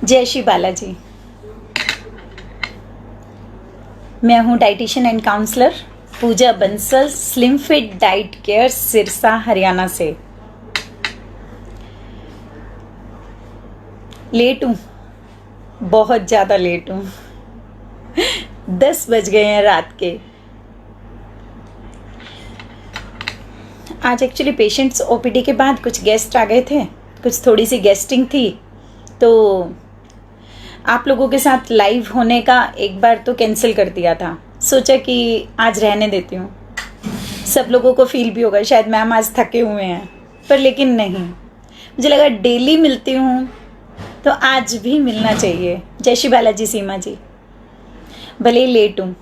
जय श्री बालाजी। मैं हूँ dietitian and counsellor Pooja Bansal, slim fit diet care, Sirsa, Haryana से। लेट हूँ, बहुत ज़्यादा लेट हूँ। 10 बज गए हैं रात के। आज एक्चुअली पेशेंट्स ओपीडी के बाद कुछ गेस्ट आ गए थे, कुछ थोड़ी सी गेस्टिंग थी, तो आप लोगों के साथ लाइव होने का एक बार तो कैंसिल कर दिया था। सोचा कि आज रहने देती हूँ, सब लोगों को फील भी होगा शायद मैम आज थके हुए हैं, पर लेकिन नहीं, मुझे लगा डेली मिलती हूँ तो आज भी मिलना चाहिए। जय श्री बालाजी सीमा जी, भले ही लेट हूँ।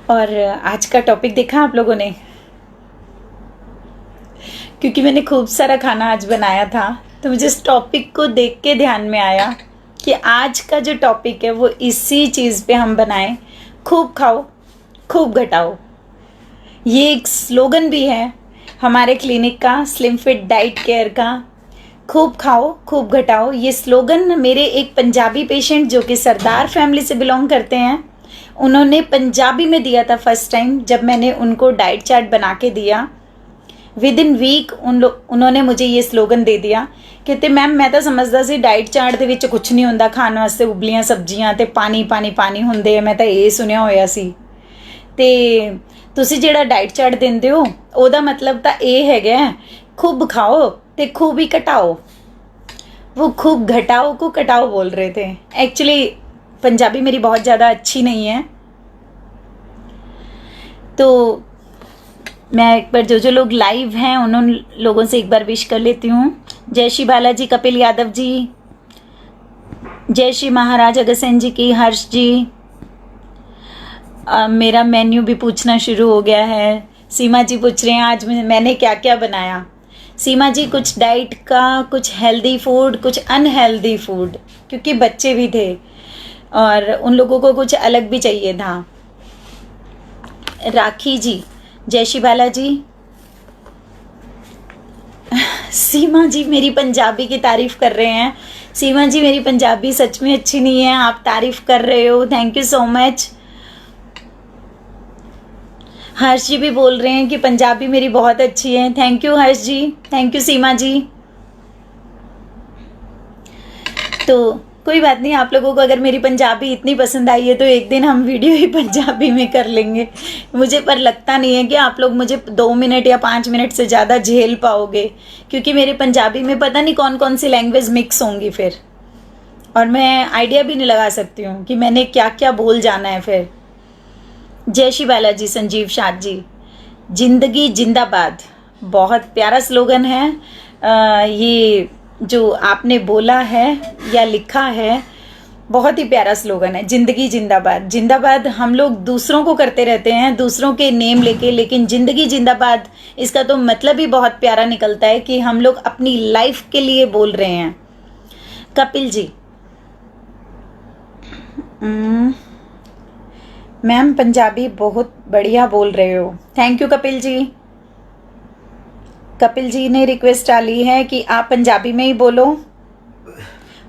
और आज का टॉपिक देखा आप लोगों ने, क्योंकि मैंने खूब सारा खाना आज बनाया था तो मुझे इस टॉपिक को देख के ध्यान में आया कि आज का जो टॉपिक है वो इसी चीज़ पे हम बनाएं। खूब खाओ, खूब घटाओ। ये एक स्लोगन भी है हमारे क्लिनिक का, स्लिम फिट डाइट केयर का। खूब खाओ, खूब घटाओ। ये स्लोगन मेरे एक पंजाबी पेशेंट जो कि सरदार फैमिली से बिलोंग करते हैं, उन्होंने पंजाबी में दिया था फर्स्ट टाइम जब मैंने उनको डाइट चार्ट बना के दिया। विद इन वीक उन्होंने मुझे ये स्लोगन दे दिया। कहते मैम मैं तो समझदा सी डाइट चार्ट ਦੇ ਵਿੱਚ ਕੁਝ ਨਹੀਂ ਹੁੰਦਾ, ਖਾਣ ਵਾਸਤੇ ਉਬਲੀਆਂ ਸਬਜ਼ੀਆਂ ਤੇ ਪਾਣੀ ਹੁੰਦੇ ਆ, ਮੈਂ ਤਾਂ ਇਹ ਸੁਣਿਆ ਹੋਇਆ ਸੀ। ਤੇ ਤੁਸੀਂ ਜਿਹੜਾ ਡਾइट ਚਾर्ट ਦਿੰਦੇ ਹੋ ਉਹਦਾ ਮਤਲਬ ਤਾਂ ਇਹ ਹੈਗਾ खूब खाओ ਤੇ खूब ही घटाओ। वो खूब घटाओ को कटाओ बोल रहे थे। एक्चुअली पंजाबी मेरी बहुत ज़्यादा अच्छी नहीं है, तो मैं एक बार जो लोग लाइव हैं उन लोगों से एक बार विश कर लेती हूँ। जय श्री बालाजी कपिल यादव जी, जय श्री महाराज अगसेन जी की, हर्ष जी। मेरा मेन्यू भी पूछना शुरू हो गया है। सीमा जी पूछ रहे हैं आज मैंने क्या क्या बनाया। सीमा जी कुछ डाइट का, कुछ हेल्दी फूड, कुछ अनहेल्दी फूड, क्योंकि बच्चे भी थे और उन लोगों को कुछ अलग भी चाहिए था। राखी जी, जय श्री बालाजी। सीमा जी मेरी पंजाबी की तारीफ़ कर रहे हैं। सीमा जी मेरी पंजाबी सच में अच्छी नहीं है, आप तारीफ़ कर रहे हो, थैंक यू सो मच। हर्ष जी भी बोल रहे हैं कि पंजाबी मेरी बहुत अच्छी है, thank you Harsh ji, thank you Seema ji. तो कोई बात नहीं, आप लोगों को अगर मेरी पंजाबी इतनी पसंद आई है तो एक दिन हम वीडियो ही पंजाबी में कर लेंगे। मुझे पर लगता नहीं है कि आप लोग मुझे 2 मिनट या 5 मिनट से ज़्यादा झेल पाओगे, क्योंकि मेरे पंजाबी में पता नहीं कौन कौन सी लैंग्वेज मिक्स होंगी फिर, और मैं आइडिया भी नहीं लगा सकती हूँ कि मैंने क्या क्या बोल जाना है फिर। जय श्री बालाजी संजीव शाह जी, जिंदगी जिंदाबाद, बहुत प्यारा स्लोगन है। ये जो आपने बोला है या लिखा है बहुत ही प्यारा स्लोगन है, जिंदगी जिंदाबाद। जिंदाबाद हम लोग दूसरों को करते रहते हैं, दूसरों के नेम लेके, लेकिन जिंदगी जिंदाबाद इसका तो मतलब ही बहुत प्यारा निकलता है कि हम लोग अपनी लाइफ के लिए बोल रहे हैं। कपिल जी, मैम पंजाबी बहुत बढ़िया बोल रहे हो, थैंक यू कपिल जी। कपिल जी ने रिक्वेस्ट डाली है कि आप पंजाबी में ही बोलो,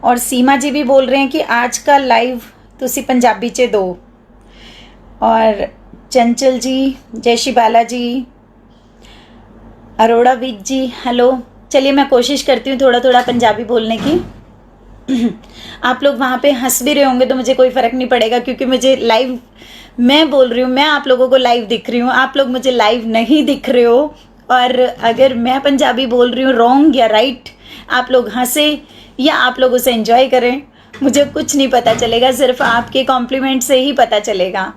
और सीमा जी भी बोल रहे हैं कि आज का लाइव तुसी पंजाबी च दो। और चंचल जी, जय श्री बालाजी। अरोड़ा विज जी, हेलो। चलिए मैं कोशिश करती हूँ थोड़ा थोड़ा पंजाबी बोलने की। आप लोग वहाँ पे हंस भी रहे होंगे तो मुझे कोई फ़र्क नहीं पड़ेगा, क्योंकि मुझे लाइव मैं बोल रही हूँ, मैं आप लोगों को लाइव दिख रही हूँ, आप लोग मुझे लाइव नहीं दिख रहे हो। और अगर मैं पंजाबी बोल रही हूँ रॉन्ग या राइट, आप लोग हंसे या आप लोग उसे एंजॉय करें, मुझे कुछ नहीं पता चलेगा, सिर्फ आपके कॉम्प्लीमेंट से ही पता चलेगा।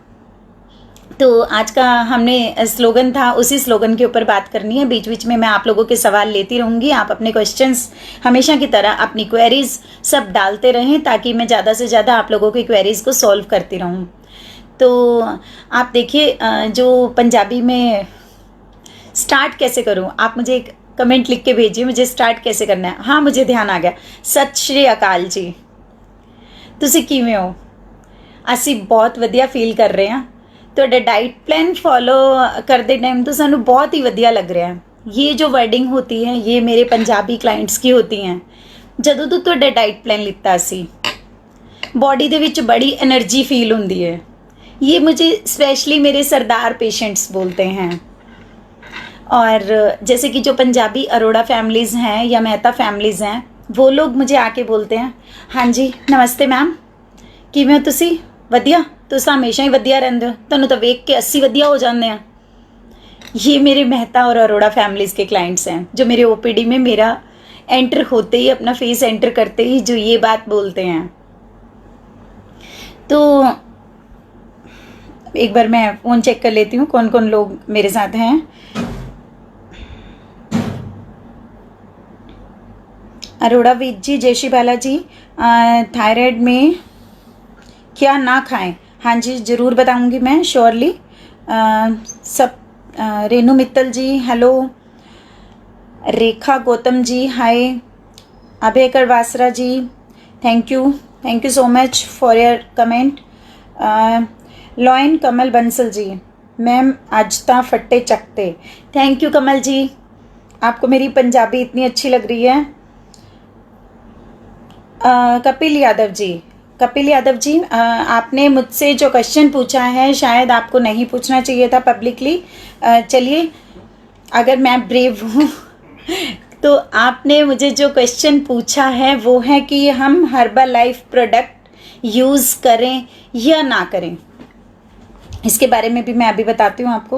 तो आज का हमने स्लोगन था, उसी स्लोगन के ऊपर बात करनी है। बीच बीच में मैं आप लोगों के सवाल लेती रहूँगी, आप अपने क्वेश्चंस हमेशा की तरह अपनी क्वेरीज सब डालते रहें ताकि मैं ज़्यादा से ज़्यादा आप लोगों की क्वेरीज को सॉल्व करती रहूँ। तो आप देखिए, जो पंजाबी में स्टार्ट कैसे करूं, आप मुझे एक कमेंट लिख के भेजिए मुझे स्टार्ट कैसे करना है। हाँ मुझे ध्यान आ गया। सत श्री अकाल जी, तुसी किवें हो? असी बहुत वधिया फील कर रहे हैं। तुहाडा डाइट प्लान फॉलो करते टाइम तो सानू बहुत ही वधिया लग रहा है। ये जो वर्डिंग होती है ये मेरे पंजाबी क्लाइंट्स की होती हैं, ਜਦੋਂ ਤੋਂ ਤੁਹਾਡਾ ਡਾइट प्लान ਲਿੱਤਾ ਸੀ बॉडी ਦੇ ਵਿੱਚ बड़ी एनर्जी फील होती है। ये मुझे स्पेशली मेरे सरदार पेशेंट्स बोलते हैं। और जैसे कि जो पंजाबी अरोड़ा फैमिलीज़ हैं या मेहता फैमिलीज़ हैं, वो लोग मुझे आके बोलते हैं, हाँ जी नमस्ते मैम, किवें हो तुसी? वधिया, तुस हमेशा ही वधिया रहिंदे हो, तुहानूं तां वेख के अस्सी वधिया हो जाते हैं। ये मेरे मेहता और अरोड़ा फैमिलीज़ के क्लाइंट्स हैं जो मेरे ओपीडी में मेरा एंटर होते ही, अपना फेस एंटर करते ही जो ये बात बोलते हैं। तो एक बार मैं फ़ोन चेक कर लेती हूँ कौन कौन लोग मेरे साथ हैं। अरोड़ा वीर जी, जय श्री बाला जी, थायराइड में क्या ना खाएं? हाँ जी ज़रूर बताऊँगी मैं, श्योरली। सब Renu Mittal ji hello, Rekha Gautam ji hi, Abhay Karwasra ji thank you so much for your comment. Lion Kamal Bansal ji, ma'am आज ता फट्टे चकते, थैंक यू कमल जी, आपको मेरी पंजाबी इतनी अच्छी लग रही है। कपिल यादव जी, आपने मुझसे जो क्वेश्चन पूछा है शायद आपको नहीं पूछना चाहिए था पब्लिकली। चलिए, अगर मैं ब्रेव हूँ तो आपने मुझे जो क्वेश्चन पूछा है वो है कि हम हर्बल लाइफ प्रोडक्ट यूज़ करें या ना करें। इसके बारे में भी मैं अभी बताती हूँ आपको।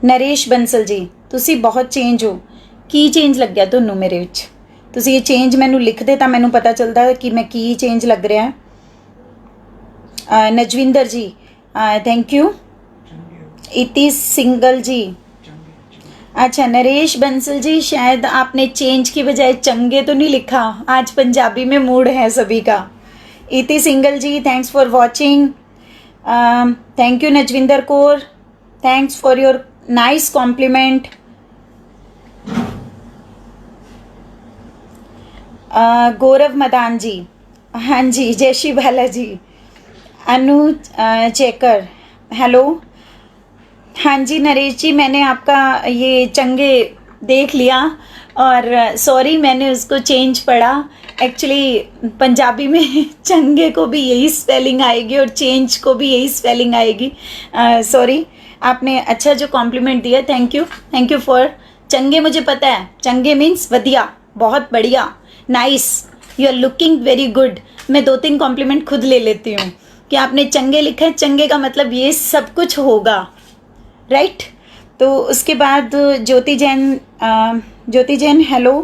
नरेश बंसल जी, तुसी बहुत चेंज हो, की चेंज लग गया तुहानू मेरे विच? तुसी ये चेंज मैनू लिख दे तां मैनू पता चलदा कि मैं की चेंज लग रहा है। नजविंदर जी थैंक यू। इति सिंगल जी, अच्छा नरेश बंसल जी, शायद आपने चेंज की बजाय चंगे तो नहीं लिखा, आज पंजाबी में मूड है सभी का। Iti Singal ji thanks for watching, thank you Najvinder Kaur, thanks for your nice compliment. Gaurav Madan ji, हाँ जी जय श्री बाला जी। अनु चेकर हेलो, हाँ जी नरेश जी, मैंने आपका ये चंगे देख लिया और सॉरी मैंने उसको चेंज पढ़ा। एक्चुअली पंजाबी में चंगे को भी यही स्पेलिंग आएगी और चेंज को भी यही स्पेलिंग आएगी। सॉरी, आपने अच्छा जो कॉम्प्लीमेंट दिया, थैंक यू फॉर। चंगे मुझे पता है, चंगे मीन्स वधिया, बहुत बढ़िया, nice, you are looking very good. मैं 2-3 कॉम्प्लीमेंट खुद ले लेती हूँ कि आपने चंगे लिखा है, चंगे का मतलब ये सब कुछ होगा, राइट। तो उसके बाद ज्योति जैन हेलो।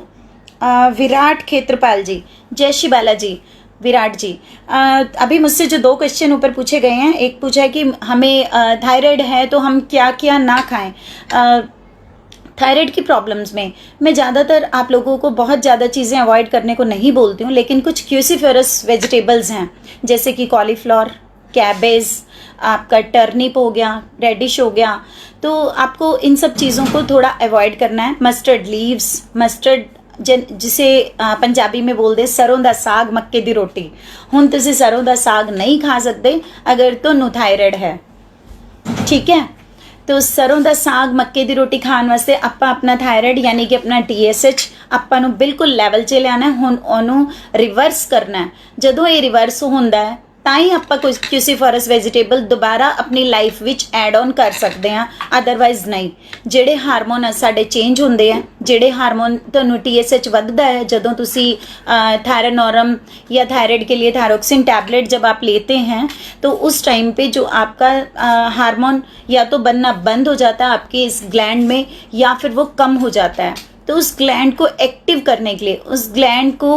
विराट खेत्रपाल जी, जय श्री बाला जी। विराट जी, अभी मुझसे जो 2 क्वेश्चन ऊपर पूछे गए हैं, एक पूछा है कि हमें थायराइड है तो हम क्या क्या ना खाएं। थायराइड की प्रॉब्लम्स में मैं ज़्यादातर आप लोगों को बहुत ज़्यादा चीज़ें अवॉइड करने को नहीं बोलती हूँ, लेकिन कुछ क्यूसीफेरस वेजिटेबल्स हैं जैसे कि कॉलीफ्लावर, कैबेज, आपका टर्निप हो गया, रेडिश हो गया, तो आपको इन सब चीज़ों को थोड़ा अवॉइड करना है। मस्टर्ड लीव्स, जिसे पंजाबी में बोलते सरों दा साग मक्के दी रोटी। हुण तुसीं सरों दा साग नहीं खा सकते अगर तुहानूं थायराइड है, ठीक है। तो सरों दा साग मक्के दी रोटी खाण वास्ते आपां अपना थायराइड यानी कि अपना TSH आपां नूं बिल्कुल लैवल 'च लियाना है। हुण ओनूं रिवर्स करना है। जदों ये रिवर्स हुंदा है ਤਾਂ ਹੀ ਆਪਾਂ ਕੋਈ क्यूसीफेरस वेजिटेबल दोबारा अपनी लाइफ विच एड ऑन कर सकते हैं, अदरवाइज नहीं। ਜਿਹੜੇ ਹਾਰਮੋਨ ਸਾਡੇ ਚੇਂਜ ਹੁੰਦੇ ਆ, ਜਿਹੜੇ ਹਾਰਮੋਨ ਤੁਹਾਨੂੰ TSH ਵੱਧਦਾ है ਜਦੋਂ ਤੁਸੀਂ थायरानोरम या थायराइड के लिए थायरोक्सिन टैबलेट जब आप लेते हैं तो उस टाइम पे जो आपका हार्मोन या तो बनना बंद हो जाता है आपके इस ग्लैंड में या फिर वो कम हो जाता है। तो उस ग्लैंड को एक्टिव करने के लिए, उस ग्लैंड को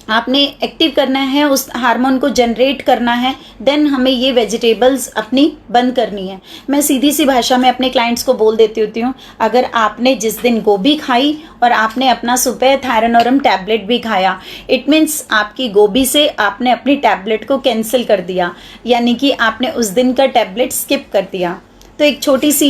आपने एक्टिव करना है, उस हार्मोन को जनरेट करना है, देन हमें ये वेजिटेबल्स अपनी बंद करनी है। मैं सीधी सी भाषा में अपने क्लाइंट्स को बोल देती होती हूँ, अगर आपने जिस दिन गोभी खाई और आपने अपना सुबह थायरानोरम टैबलेट भी खाया, इट मीन्स आपकी गोभी से आपने अपनी टैबलेट को कैंसिल कर दिया, यानी कि आपने उस दिन का टैबलेट स्किप कर दिया। तो एक छोटी सी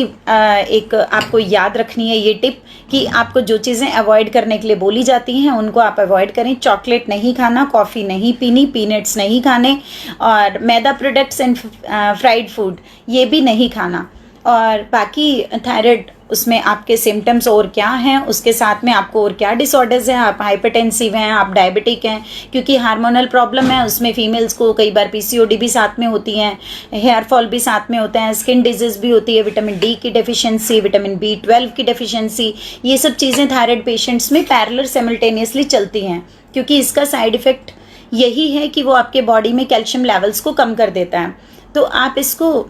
एक आपको याद रखनी है ये टिप कि आपको जो चीज़ें अवॉइड करने के लिए बोली जाती हैं उनको आप अवॉइड करें। चॉकलेट नहीं खाना, कॉफ़ी नहीं पीनी, पीनट्स नहीं खाने और मैदा प्रोडक्ट्स एंड फ्राइड फूड ये भी नहीं खाना। और बाकी थायराइड उसमें आपके सिम्टम्स और क्या हैं, उसके साथ में आपको और क्या डिसऑर्डर्स हैं, आप हाइपरटेंसिव हैं, आप डायबिटिक हैं, क्योंकि हार्मोनल प्रॉब्लम है उसमें फीमेल्स को कई बार पीसीओडी भी साथ में होती हैं, हेयर फॉल भी साथ में होता है, स्किन डिजीज़ भी होती है, विटामिन डी की डेफिशिएंसी, विटामिन B12 की डेफिशिएंसी, ये सब चीज़ें थायराइड पेशेंट्स में पैरेलल साइमल्टेनियसली चलती हैं, क्योंकि इसका साइड इफ़ेक्ट यही है कि वो आपके बॉडी में कैल्शियम लेवल्स को कम कर देता है। तो आप इसको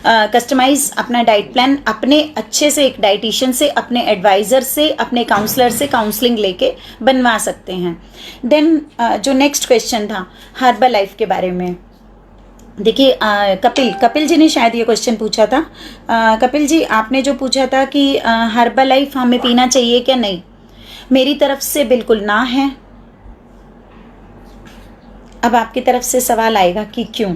कस्टमाइज अपना डाइट प्लान अपने अच्छे से एक डाइटिशियन से, अपने एडवाइज़र से, अपने काउंसलर से काउंसलिंग लेके बनवा सकते हैं। देन जो नेक्स्ट क्वेश्चन था हर्बल लाइफ के बारे में, देखिए कपिल जी ने शायद ये क्वेश्चन पूछा था। कपिल जी आपने जो पूछा था कि हर्बल लाइफ हमें पीना चाहिए क्या नहीं, मेरी तरफ से बिल्कुल ना है। अब आपकी तरफ से सवाल आएगा कि क्यों।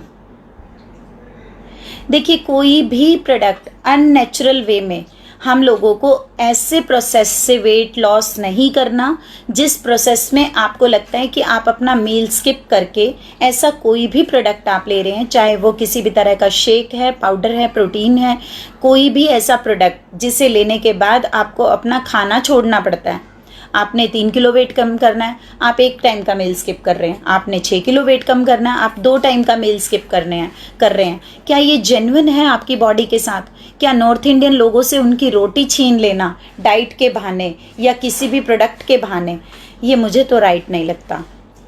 देखिए कोई भी प्रोडक्ट अननेचुरल वे में हम लोगों को ऐसे प्रोसेस से वेट लॉस नहीं करना जिस प्रोसेस में आपको लगता है कि आप अपना मील स्किप करके ऐसा कोई भी प्रोडक्ट आप ले रहे हैं, चाहे वो किसी भी तरह का शेक है, पाउडर है, प्रोटीन है, कोई भी ऐसा प्रोडक्ट जिसे लेने के बाद आपको अपना खाना छोड़ना पड़ता है। आपने 3 किलो वेट कम करना है, आप 1 टाइम का मील स्किप कर रहे हैं। आपने 6 किलो वेट कम करना है, आप 2 टाइम का मील स्किप कर रहे हैं। क्या ये जेन्युइन है आपकी बॉडी के साथ? क्या नॉर्थ इंडियन लोगों से उनकी रोटी छीन लेना डाइट के बहाने या किसी भी प्रोडक्ट के बहाने, ये मुझे तो राइट नहीं लगता।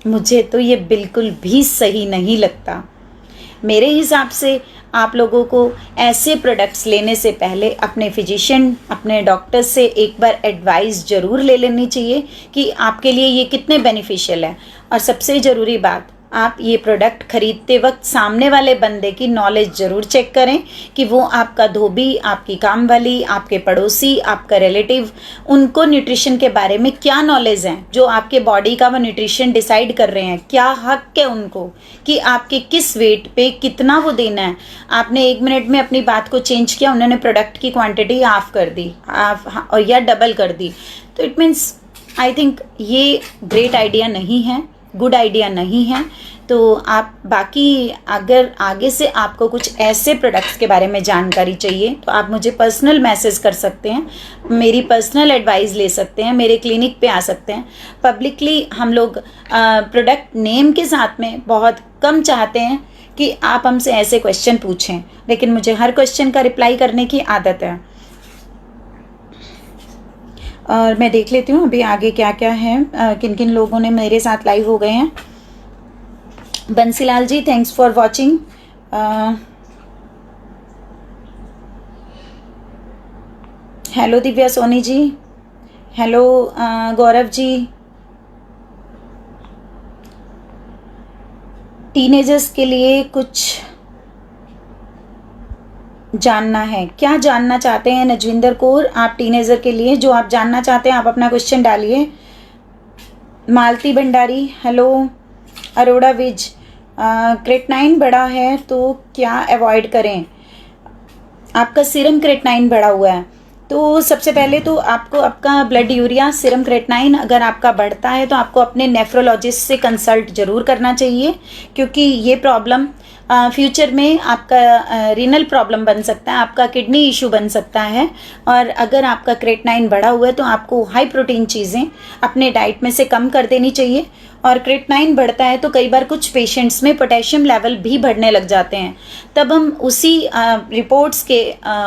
मुझे तो ये बिल्कुल भी सही नहीं लगता। मेरे हिसाब से आप लोगों को ऐसे प्रोडक्ट्स लेने से पहले अपने फिजिशियन, अपने डॉक्टर से एक बार एडवाइस ज़रूर ले लेनी चाहिए कि आपके लिए ये कितने बेनिफिशियल है। और सबसे ज़रूरी बात, आप ये प्रोडक्ट खरीदते वक्त सामने वाले बंदे की नॉलेज ज़रूर चेक करें कि वो आपका धोबी, आपकी काम वाली, आपके पड़ोसी, आपका रिलेटिव, उनको न्यूट्रिशन के बारे में क्या नॉलेज है, जो आपके बॉडी का वो न्यूट्रिशन डिसाइड कर रहे हैं, क्या हक है उनको कि आपके किस वेट पे कितना वो देना है। आपने 1 मिनट में अपनी बात को चेंज किया, उन्होंने प्रोडक्ट की क्वान्टिटी हाफ कर दी और या डबल कर दी, तो इट मीन्स आई थिंक ये ग्रेट आइडिया नहीं है, गुड आइडिया नहीं है। तो आप बाकी अगर आगे से आपको कुछ ऐसे प्रोडक्ट्स के बारे में जानकारी चाहिए तो आप मुझे पर्सनल मैसेज कर सकते हैं, मेरी पर्सनल एडवाइस ले सकते हैं, मेरे क्लिनिक पे आ सकते हैं। पब्लिकली हम लोग प्रोडक्ट नेम के साथ में बहुत कम चाहते हैं कि आप हमसे ऐसे क्वेश्चन पूछें, लेकिन मुझे हर क्वेश्चन का रिप्लाई करने की आदत है। और मैं देख लेती हूँ अभी आगे क्या क्या है, किन किन लोगों ने मेरे साथ लाइव हो गए हैं। Bansilal ji thanks for watching. Hello Divya Soni ji, hello Gaurav ji. Teenagers के लिए कुछ जानना है, क्या जानना चाहते हैं नजविंदर कौर आप टीनेजर के लिए? जो आप जानना चाहते हैं आप अपना क्वेश्चन डालिए। मालती भंडारी हेलो। अरोड़ा विज, क्रेटनाइन बढ़ा है तो क्या अवॉइड करें? आपका सीरम क्रेटनाइन बढ़ा हुआ है तो सबसे पहले तो आपको आपका ब्लड यूरिया सीरम क्रेटनाइन अगर आपका बढ़ता है तो आपको अपने नेफ्रोलॉजिस्ट से कंसल्ट ज़रूर करना चाहिए, क्योंकि ये प्रॉब्लम फ्यूचर में आपका रीनल प्रॉब्लम बन सकता है, आपका किडनी इशू बन सकता है। और अगर आपका क्रेटनाइन बढ़ा हुआ है तो आपको हाई प्रोटीन चीज़ें अपने डाइट में से कम कर देनी चाहिए। और क्रेटनाइन बढ़ता है तो कई बार कुछ पेशेंट्स में पोटेशियम लेवल भी बढ़ने लग जाते हैं, तब हम उसी रिपोर्ट्स के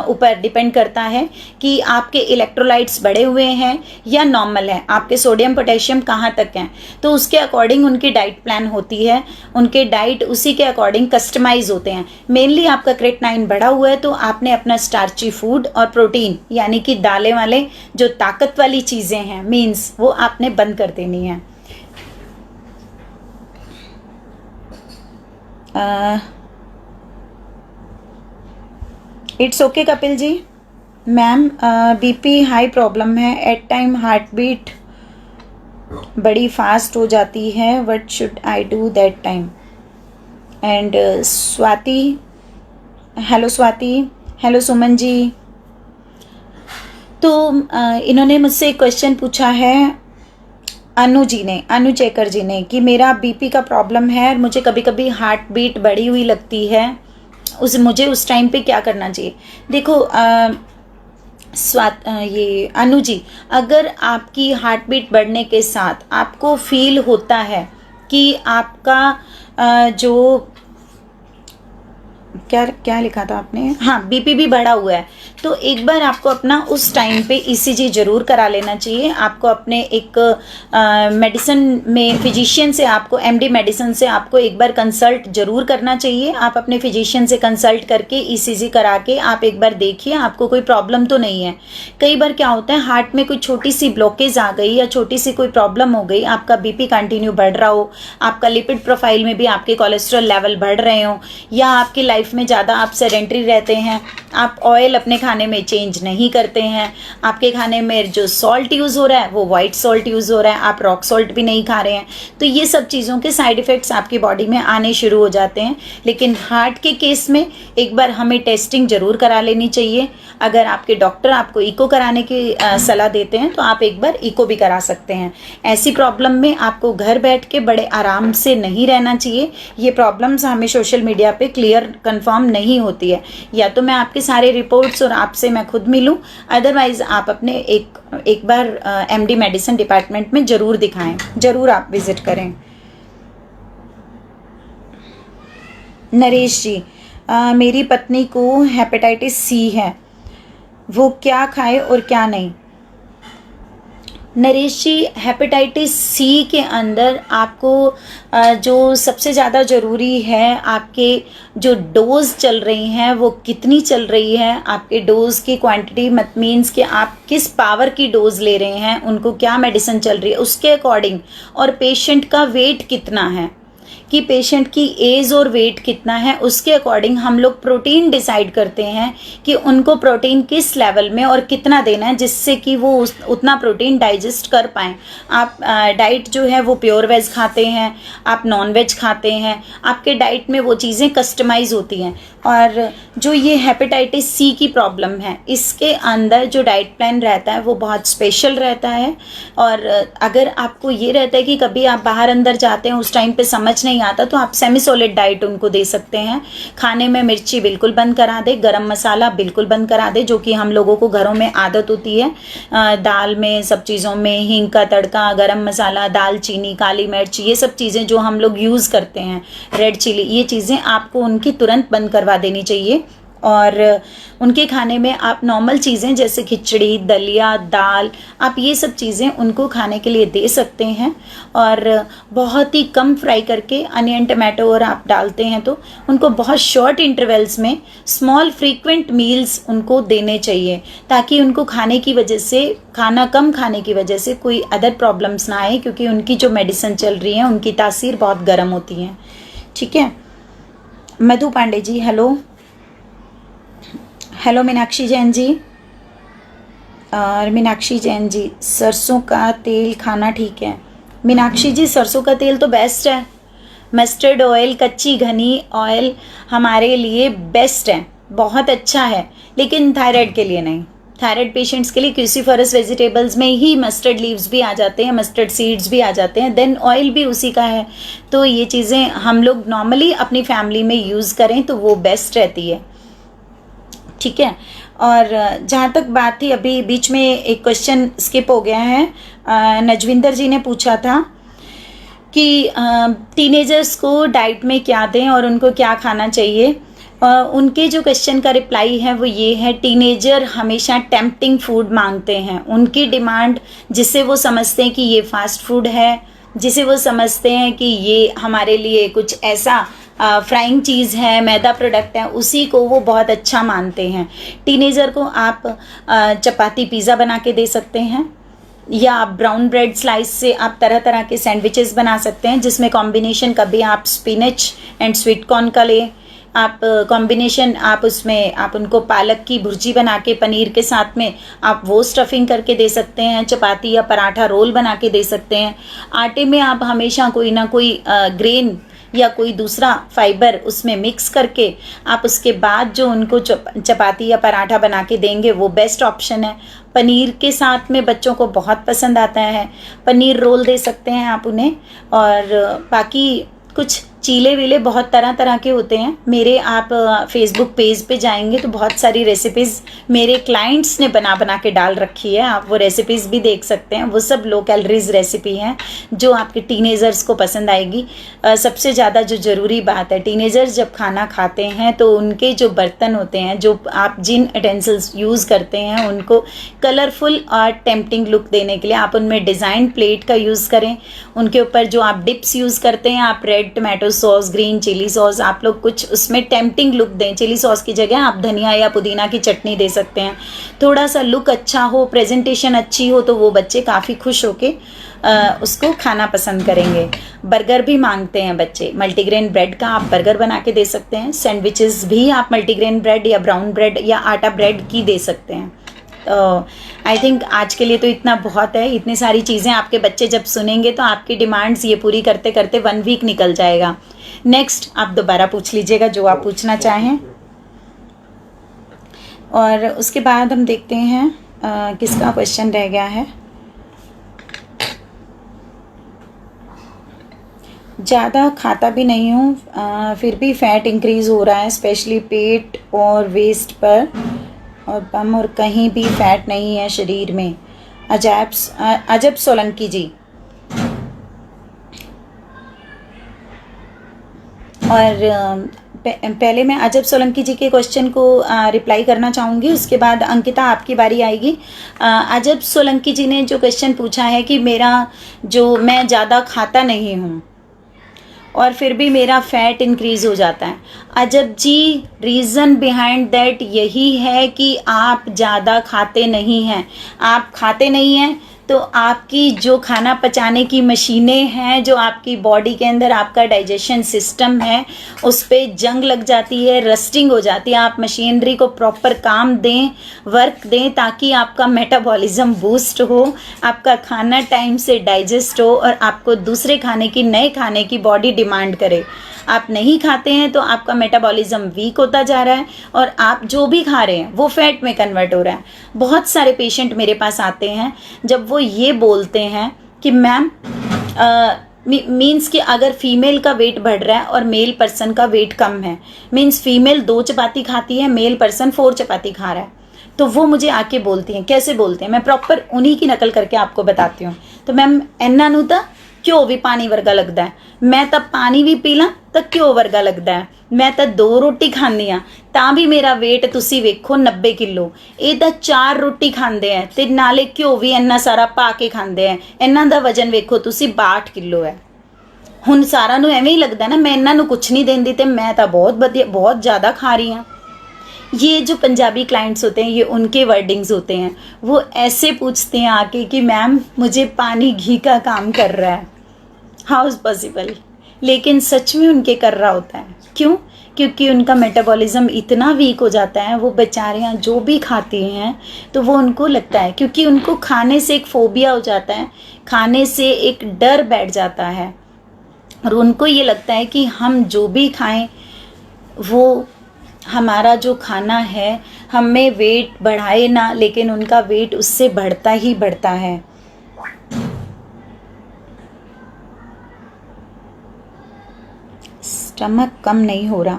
ऊपर डिपेंड करता है कि आपके इलेक्ट्रोलाइट्स बढ़े हुए हैं या नॉर्मल है, आपके सोडियम पोटेशियम कहाँ तक हैं, तो उसके अकॉर्डिंग उनकी डाइट प्लान होती है, उनके डाइट उसी के अकॉर्डिंग कस्टमाइज होते हैं। मेनली आपका क्रेटनाइन बढ़ा हुआ है तो आपने अपना स्टार्ची फूड और प्रोटीन यानी कि दालें वाले जो ताकत वाली चीज़ें हैं मीन्स वो आपने बंद कर देनी है। It's okay Kapil ji. Ma'am BP high problem है, एट टाइम हार्ट बीट बड़ी फास्ट हो जाती है, what should I do that time? And Swati, hello Swati, hello Suman ji. तो इन्होंने मुझसे क्वेश्चन पूछा है अनु जी ने, अनु चेकर जी ने, कि मेरा बीपी का प्रॉब्लम है और मुझे कभी कभी हार्ट बीट बढ़ी हुई लगती है मुझे उस टाइम पे क्या करना चाहिए? देखो ये अनु जी, अगर आपकी हार्ट बीट बढ़ने के साथ आपको फील होता है कि आपका जो क्या क्या लिखा था आपने, हाँ बीपी भी बढ़ा हुआ है, तो एक बार आपको अपना उस टाइम पे ईसीजी जरूर करा लेना चाहिए। आपको अपने एक मेडिसिन में फिजिशियन से, आपको एमडी मेडिसिन से आपको एक बार कंसल्ट जरूर करना चाहिए। आप अपने फिजिशियन से कंसल्ट करके ईसीजी करा के आप एक बार देखिए आपको कोई प्रॉब्लम तो नहीं है। कई बार क्या होता है, हार्ट में कोई छोटी सी ब्लॉकेज आ गई या छोटी सी कोई प्रॉब्लम हो गई, आपका बीपी कंटिन्यू बढ़ रहा हो, आपका लिपिड प्रोफाइल में भी आपके कोलेस्ट्रॉल लेवल बढ़ रहे हो, या आपकी लाइफ में ज़्यादा आप सेडेंटरी रहते हैं, आप ऑयल अपने खाने में चेंज नहीं करते हैं, आपके खाने में जो सॉल्ट यूज़ हो रहा है वो वाइट सॉल्ट यूज़ हो रहा है, आप रॉक सॉल्ट भी नहीं खा रहे हैं, तो ये सब चीज़ों के साइड इफ़ेक्ट्स आपकी बॉडी में आने शुरू हो जाते हैं। लेकिन हार्ट के केस में एक बार हमें टेस्टिंग ज़रूर करा लेनी चाहिए। अगर आपके डॉक्टर आपको इको कराने की सलाह देते हैं तो आप एक बार इको भी करा सकते हैं। ऐसी प्रॉब्लम में आपको घर बैठ के बड़े आराम से नहीं रहना चाहिए। ये प्रॉब्लम्स हमें सोशल मीडिया पे क्लियर कंफर्म नहीं होती है, या तो मैं आपके सारे रिपोर्ट्स और आपसे मैं खुद मिलूं, अदरवाइज आप अपने एक बार एमडी मेडिसिन डिपार्टमेंट में ज़रूर दिखाएं, ज़रूर आप विजिट करें। नरेश जी, मेरी पत्नी को हेपेटाइटिस सी है, वो क्या खाए और क्या नहीं? नरेश जी, हेपेटाइटिस सी के अंदर आपको जो सबसे ज़्यादा ज़रूरी है, आपके जो डोज चल रही हैं वो कितनी चल रही है, आपके डोज की क्वांटिटी मत मीन्स कि आप किस पावर की डोज ले रहे हैं, उनको क्या मेडिसिन चल रही है उसके अकॉर्डिंग, और पेशेंट का वेट कितना है कि पेशेंट की एज और वेट कितना है, उसके अकॉर्डिंग हम लोग प्रोटीन डिसाइड करते हैं कि उनको प्रोटीन किस लेवल में और कितना देना है, जिससे कि वो उतना प्रोटीन डाइजेस्ट कर पाएँ। आप डाइट जो है वो प्योर वेज खाते हैं, आप नॉन वेज खाते हैं, आपके डाइट में वो चीज़ें कस्टमाइज होती हैं। और जो ये हेपेटाइटिस सी की प्रॉब्लम है, इसके अंदर जो डाइट प्लान रहता है वो बहुत स्पेशल रहता है। और अगर आपको ये रहता है कि कभी आप बाहर अंदर जाते हैं, उस टाइम पे समझ नहीं आता, तो आप सेमी सॉलिड डाइट उनको दे सकते हैं। खाने में मिर्ची बिल्कुल बंद करा दे, गरम मसाला बिल्कुल बंद करा दे, जो कि हम लोगों को घरों में आदत होती है। दाल में, सब चीज़ों में हींग का तड़का, गरम मसाला, दालचीनी, काली मिर्च, ये सब चीज़ें जो हम लोग यूज़ करते हैं, रेड चिली, ये चीज़ें आपको उनकी तुरंत बंद करवा देनी चाहिए। और उनके खाने में आप नॉर्मल चीज़ें जैसे खिचड़ी, दलिया, दाल, आप ये सब चीज़ें उनको खाने के लिए दे सकते हैं। और बहुत ही कम फ्राई करके अनियन, टमाटो और आप डालते हैं तो उनको बहुत शॉर्ट इंटरवल्स में स्मॉल फ्रीक्वेंट मील्स उनको देने चाहिए, ताकि उनको खाने की वजह से, खाना कम खाने की वजह से कोई अदर प्रॉब्लम्स ना आए, क्योंकि उनकी जो मेडिसिन चल रही है उनकी तासीर बहुत गर्म होती है। ठीक है। मधु पांडे जी, हेलो। हेलो मीनाक्षी जैन जी। और मीनाक्षी जैन जी, सरसों का तेल खाना ठीक है? मीनाक्षी जी, सरसों का तेल तो बेस्ट है। मस्टर्ड ऑयल, कच्ची घनी ऑयल हमारे लिए बेस्ट है, बहुत अच्छा है, लेकिन थायराइड के लिए नहीं। थायराइड पेशेंट्स के लिए क्रूसीफरस वेजिटेबल्स में ही मस्टर्ड लीव्स भी आ जाते हैं, मस्टर्ड सीड्स भी आ जाते हैं, देन ऑयल भी उसी का है। तो ये चीज़ें हम लोग नॉर्मली अपनी फैमिली में यूज़ करें तो वो बेस्ट रहती है। ठीक है। और जहाँ तक बात थी, अभी बीच में एक क्वेश्चन स्किप हो गया है, नजविंदर जी ने पूछा था कि टीनेजर्स को डाइट में क्या दें और उनको क्या खाना चाहिए। उनके जो क्वेश्चन का रिप्लाई है वो ये है, टीनेजर हमेशा टेम्पटिंग फूड मांगते हैं। उनकी डिमांड, जिसे वो समझते हैं कि ये फास्ट फूड है, जिसे वो समझते हैं कि ये हमारे लिए कुछ ऐसा फ्राइंग चीज़ है, मैदा प्रोडक्ट है, उसी को वो बहुत अच्छा मानते हैं। टीनेजर को आप चपाती पिज़्ज़ा बना के दे सकते हैं, या आप ब्राउन ब्रेड स्लाइस से आप तरह तरह के सैंडविचेस बना सकते हैं, जिसमें कॉम्बिनेशन कभी आप स्पिनच एंड स्वीट कॉर्न का लें, आप कॉम्बिनेशन आप उसमें आप उनको पालक की भुर्जी बना के पनीर के साथ में आप वो स्टफिंग करके दे सकते हैं। चपाती या पराठा रोल बना के दे सकते हैं। आटे में आप हमेशा कोई ना कोई ग्रेन या कोई दूसरा फाइबर उसमें मिक्स करके आप उसके बाद जो उनको चपाती या पराठा बना के देंगे वो बेस्ट ऑप्शन है। पनीर के साथ में बच्चों को बहुत पसंद आता है, पनीर रोल दे सकते हैं आप उन्हें। और बाकी कुछ चीले वीले बहुत तरह तरह के होते हैं मेरे। आप फेसबुक पेज पे जाएंगे तो बहुत सारी रेसिपीज़ मेरे क्लाइंट्स ने बना बना के डाल रखी है, आप वो रेसिपीज़ भी देख सकते हैं। वो सब लो कैलोरीज रेसिपी हैं जो आपके टीनेजर्स को पसंद आएगी। सबसे ज़्यादा जो ज़रूरी बात है, टीनेजर्स जब खाना खाते हैं तो उनके जो बर्तन होते हैं, जो आप जिन यूटेंसिल्स यूज़ करते हैं, उनको कलरफुल और टेम्पटिंग लुक देने के लिए आप उनमें डिज़ाइन प्लेट का यूज़ करें। उनके ऊपर जो आप डिप्स यूज़ करते हैं, आप red tomato sauce, green chilli sauce, आप लोग कुछ उसमें टेम्पटिंग लुक दें। चिली सॉस की जगह आप धनिया या पुदीना की चटनी दे सकते हैं। थोड़ा सा लुक अच्छा हो, प्रेजेंटेशन अच्छी हो, तो वो बच्चे काफ़ी खुश होके उसको खाना पसंद करेंगे। बर्गर भी मांगते हैं बच्चे, मल्टीग्रेन ब्रेड का आप बर्गर बना के दे सकते हैं। सैंडविचेस भी आप मल्टीग्रेन ब्रेड या ब्राउन ब्रेड या आटा ब्रेड की दे सकते हैं। आई थिंक आज के लिए तो इतना बहुत है। इतनी सारी चीज़ें आपके बच्चे जब सुनेंगे तो आपकी डिमांड्स ये पूरी करते करते 1 वीक निकल जाएगा। नेक्स्ट आप दोबारा पूछ लीजिएगा जो आप पूछना चाहें, और उसके बाद हम देखते हैं किसका क्वेश्चन रह गया है। ज़्यादा खाता भी नहीं हूँ फिर भी फैट इंक्रीज़ हो रहा है, स्पेशली पेट और वेस्ट पर, और बम और कहीं भी फैट नहीं है शरीर में। अजब सोलंकी जी। और पहले मैं अजब सोलंकी जी के क्वेश्चन को रिप्लाई करना चाहूँगी, उसके बाद अंकिता आपकी बारी आएगी। अजब सोलंकी जी ने जो क्वेश्चन पूछा है कि मैं ज़्यादा खाता नहीं हूँ और फिर भी मेरा फैट इंक्रीज़ हो जाता है। अजब जी, रीज़न बिहाइंड दैट यही है कि आप ज़्यादा खाते नहीं हैं। आप खाते नहीं हैं तो आपकी जो खाना पचाने की मशीनें हैं, जो आपकी बॉडी के अंदर आपका डाइजेशन सिस्टम है, उस पर जंग लग जाती है, रस्टिंग हो जाती है। आप मशीनरी को प्रॉपर काम दें, वर्क दें, ताकि आपका मेटाबॉलिज्म बूस्ट हो, आपका खाना टाइम से डाइजेस्ट हो और आपको दूसरे खाने की, नए खाने की बॉडी डिमांड करे। आप नहीं खाते हैं तो आपका मेटाबॉलिज्म वीक होता जा रहा है और आप जो भी खा रहे हैं वो फैट में कन्वर्ट हो रहा है। बहुत सारे पेशेंट मेरे पास आते हैं जब वो ये बोलते हैं कि मैम मीन्स कि अगर फीमेल का वेट बढ़ रहा है और मेल पर्सन का वेट कम है, मीन्स फीमेल 2 चपाती खाती है, मेल पर्सन 4 चपाती खा रहा है, तो वो मुझे आके बोलती हैं। कैसे बोलते हैं, मैं प्रॉपर उन्हीं की नकल करके आपको बताती हूँ। तो मैम एना नू तो घ्यो भी पानी वर्गा लगता है, मैं तो पानी भी पी ला तो घ्यो वर्गा लगता है, मैं तो 2 रोटी खानी हाँ ਤਾਂ भी मेरा वेट तुसी वेखो 90 किलो। ये तो 4 रोटी खाते हैं तो नाले घ्यो भी इन्ना सारा पा के खाते हैं, इन्हों का वजन वेखो तुसी 62 किलो है। हुण सारा नूं एवें ही लगता ना मैं इन्हों कुछ नहीं देंदी तो मैं तो बहुत ज़्यादा खा रही हाँ। ये जो पंजाबी क्लाइंट्स होते हैं, ये उनके वर्डिंग्स होते हैं। वो ऐसे पूछते हैं आके कि मैम मुझे पानी घी का काम कर रहा है, हाउ इज़ पॉसिबल, लेकिन सच में उनके कर रहा होता है। क्यों? क्योंकि उनका मेटाबॉलिज्म इतना वीक हो जाता है, वो बेचारियाँ जो भी खाती हैं तो वो उनको लगता है, क्योंकि उनको खाने से एक फोबिया हो जाता है, खाने से एक डर बैठ जाता है और उनको ये लगता है कि हम जो भी खाएं वो हमारा जो खाना है हमें वेट बढ़ाए ना, लेकिन उनका वेट उससे बढ़ता ही बढ़ता है। स्टमक कम नहीं हो रहा,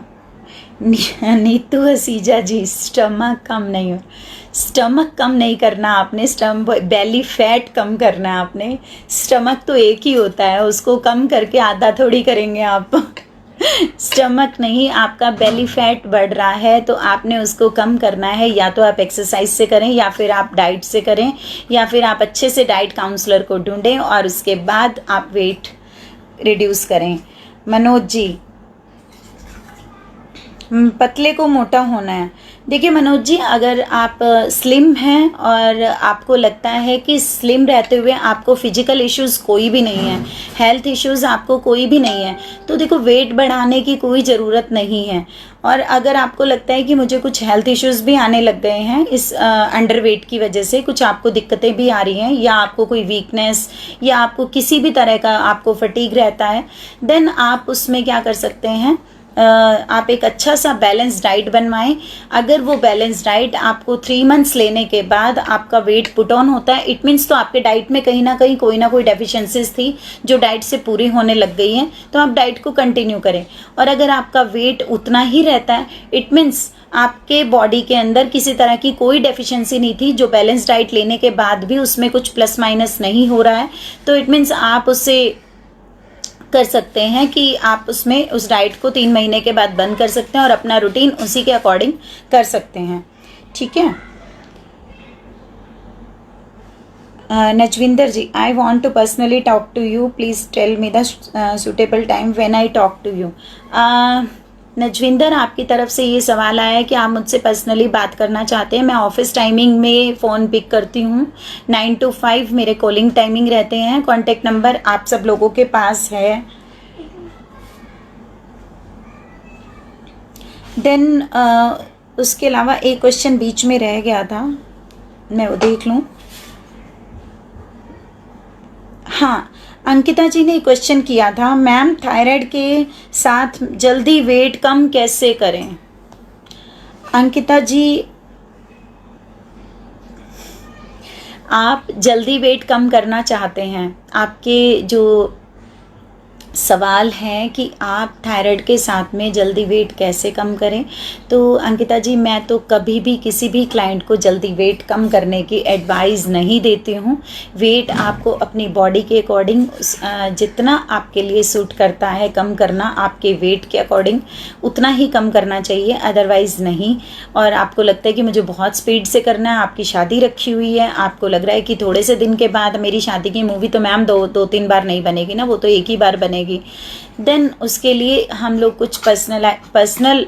नीतू हसीजा जी, स्टमक कम नहीं हो, स्टमक कम नहीं करना आपने, बेली फैट कम करना है आपने। स्टमक तो एक ही होता है, उसको कम करके आधा थोड़ी करेंगे आप। स्टमक नहीं, आपका बेली फैट बढ़ रहा है तो आपने उसको कम करना है। या तो आप एक्सरसाइज से करें, या फिर आप डाइट से करें, या फिर आप अच्छे से डाइट काउंसलर को ढूंढें और उसके बाद आप वेट रिड्यूस करें। मनोज जी, पतले को मोटा होना है। देखिए मनोज जी, अगर आप स्लिम हैं और आपको लगता है कि स्लिम रहते हुए आपको फिजिकल इश्यूज़ कोई भी नहीं है, हेल्थ इश्यूज़ आपको कोई भी नहीं है, तो देखो वेट बढ़ाने की कोई ज़रूरत नहीं है। और अगर आपको लगता है कि मुझे कुछ हेल्थ इश्यूज़ भी आने लग गए हैं इस अंडर वेट की वजह से, कुछ आपको दिक्कतें भी आ रही हैं, या आपको कोई वीकनेस या आपको किसी भी तरह का आपको फटीग रहता है, देन आप उसमें क्या कर सकते हैं, आप एक अच्छा सा बैलेंस डाइट बनवाएं। अगर वो बैलेंस डाइट आपको 3 मंथ्स लेने के बाद आपका वेट पुट ऑन होता है, इट मीन्स तो आपके डाइट में कहीं ना कहीं कोई ना कोई डेफिशिएंसीज थी जो डाइट से पूरी होने लग गई हैं, तो आप डाइट को कंटिन्यू करें। और अगर आपका वेट उतना ही रहता है, इट मीन्स आपके बॉडी के अंदर किसी तरह की कोई डेफिशिएंसी नहीं थी, जो बैलेंस डाइट लेने के बाद भी उसमें कुछ प्लस माइनस नहीं हो रहा है, तो इट मीन्स आप उससे कर सकते हैं कि आप उसमें उस डाइट को 3 महीने के बाद बंद कर सकते हैं और अपना रूटीन उसी के अकॉर्डिंग कर सकते हैं। ठीक है। Najvinder ji, I want to personally talk to you, please tell me the suitable time when I talk to you. Najvinder, आपकी तरफ से ये सवाल आया है कि आप मुझसे पर्सनली बात करना चाहते हैं। मैं ऑफिस टाइमिंग में फ़ोन पिक करती हूँ, 9 to 5 मेरे कॉलिंग टाइमिंग रहते हैं। कॉन्टेक्ट नंबर आप सब लोगों के पास है। देन उसके अलावा एक क्वेश्चन बीच में रह गया था, मैं वो देख लूँ। हाँ, अंकिता जी ने क्वेश्चन किया था, मैम थायराइड के साथ जल्दी वेट कम कैसे करें। अंकिता जी, आप जल्दी वेट कम करना चाहते हैं, आपके जो सवाल है कि आप थायराइड के साथ में जल्दी वेट कैसे कम करें, तो अंकिता जी मैं तो कभी भी किसी भी क्लाइंट को जल्दी वेट कम करने की एडवाइस नहीं देती हूँ। वेट आपको अपनी बॉडी के अकॉर्डिंग जितना आपके लिए सूट करता है कम करना, आपके वेट के अकॉर्डिंग उतना ही कम करना चाहिए, अदरवाइज़ नहीं। और आपको लगता है कि मुझे बहुत स्पीड से करना है, आपकी शादी रखी हुई है, आपको लग रहा है कि थोड़े से दिन के बाद मेरी शादी की मूवी तो मैम दो तीन बार नहीं बनेगी ना, वो तो एक ही बार बनेगी, देन उसके लिए हम लोग कुछ पर्सनल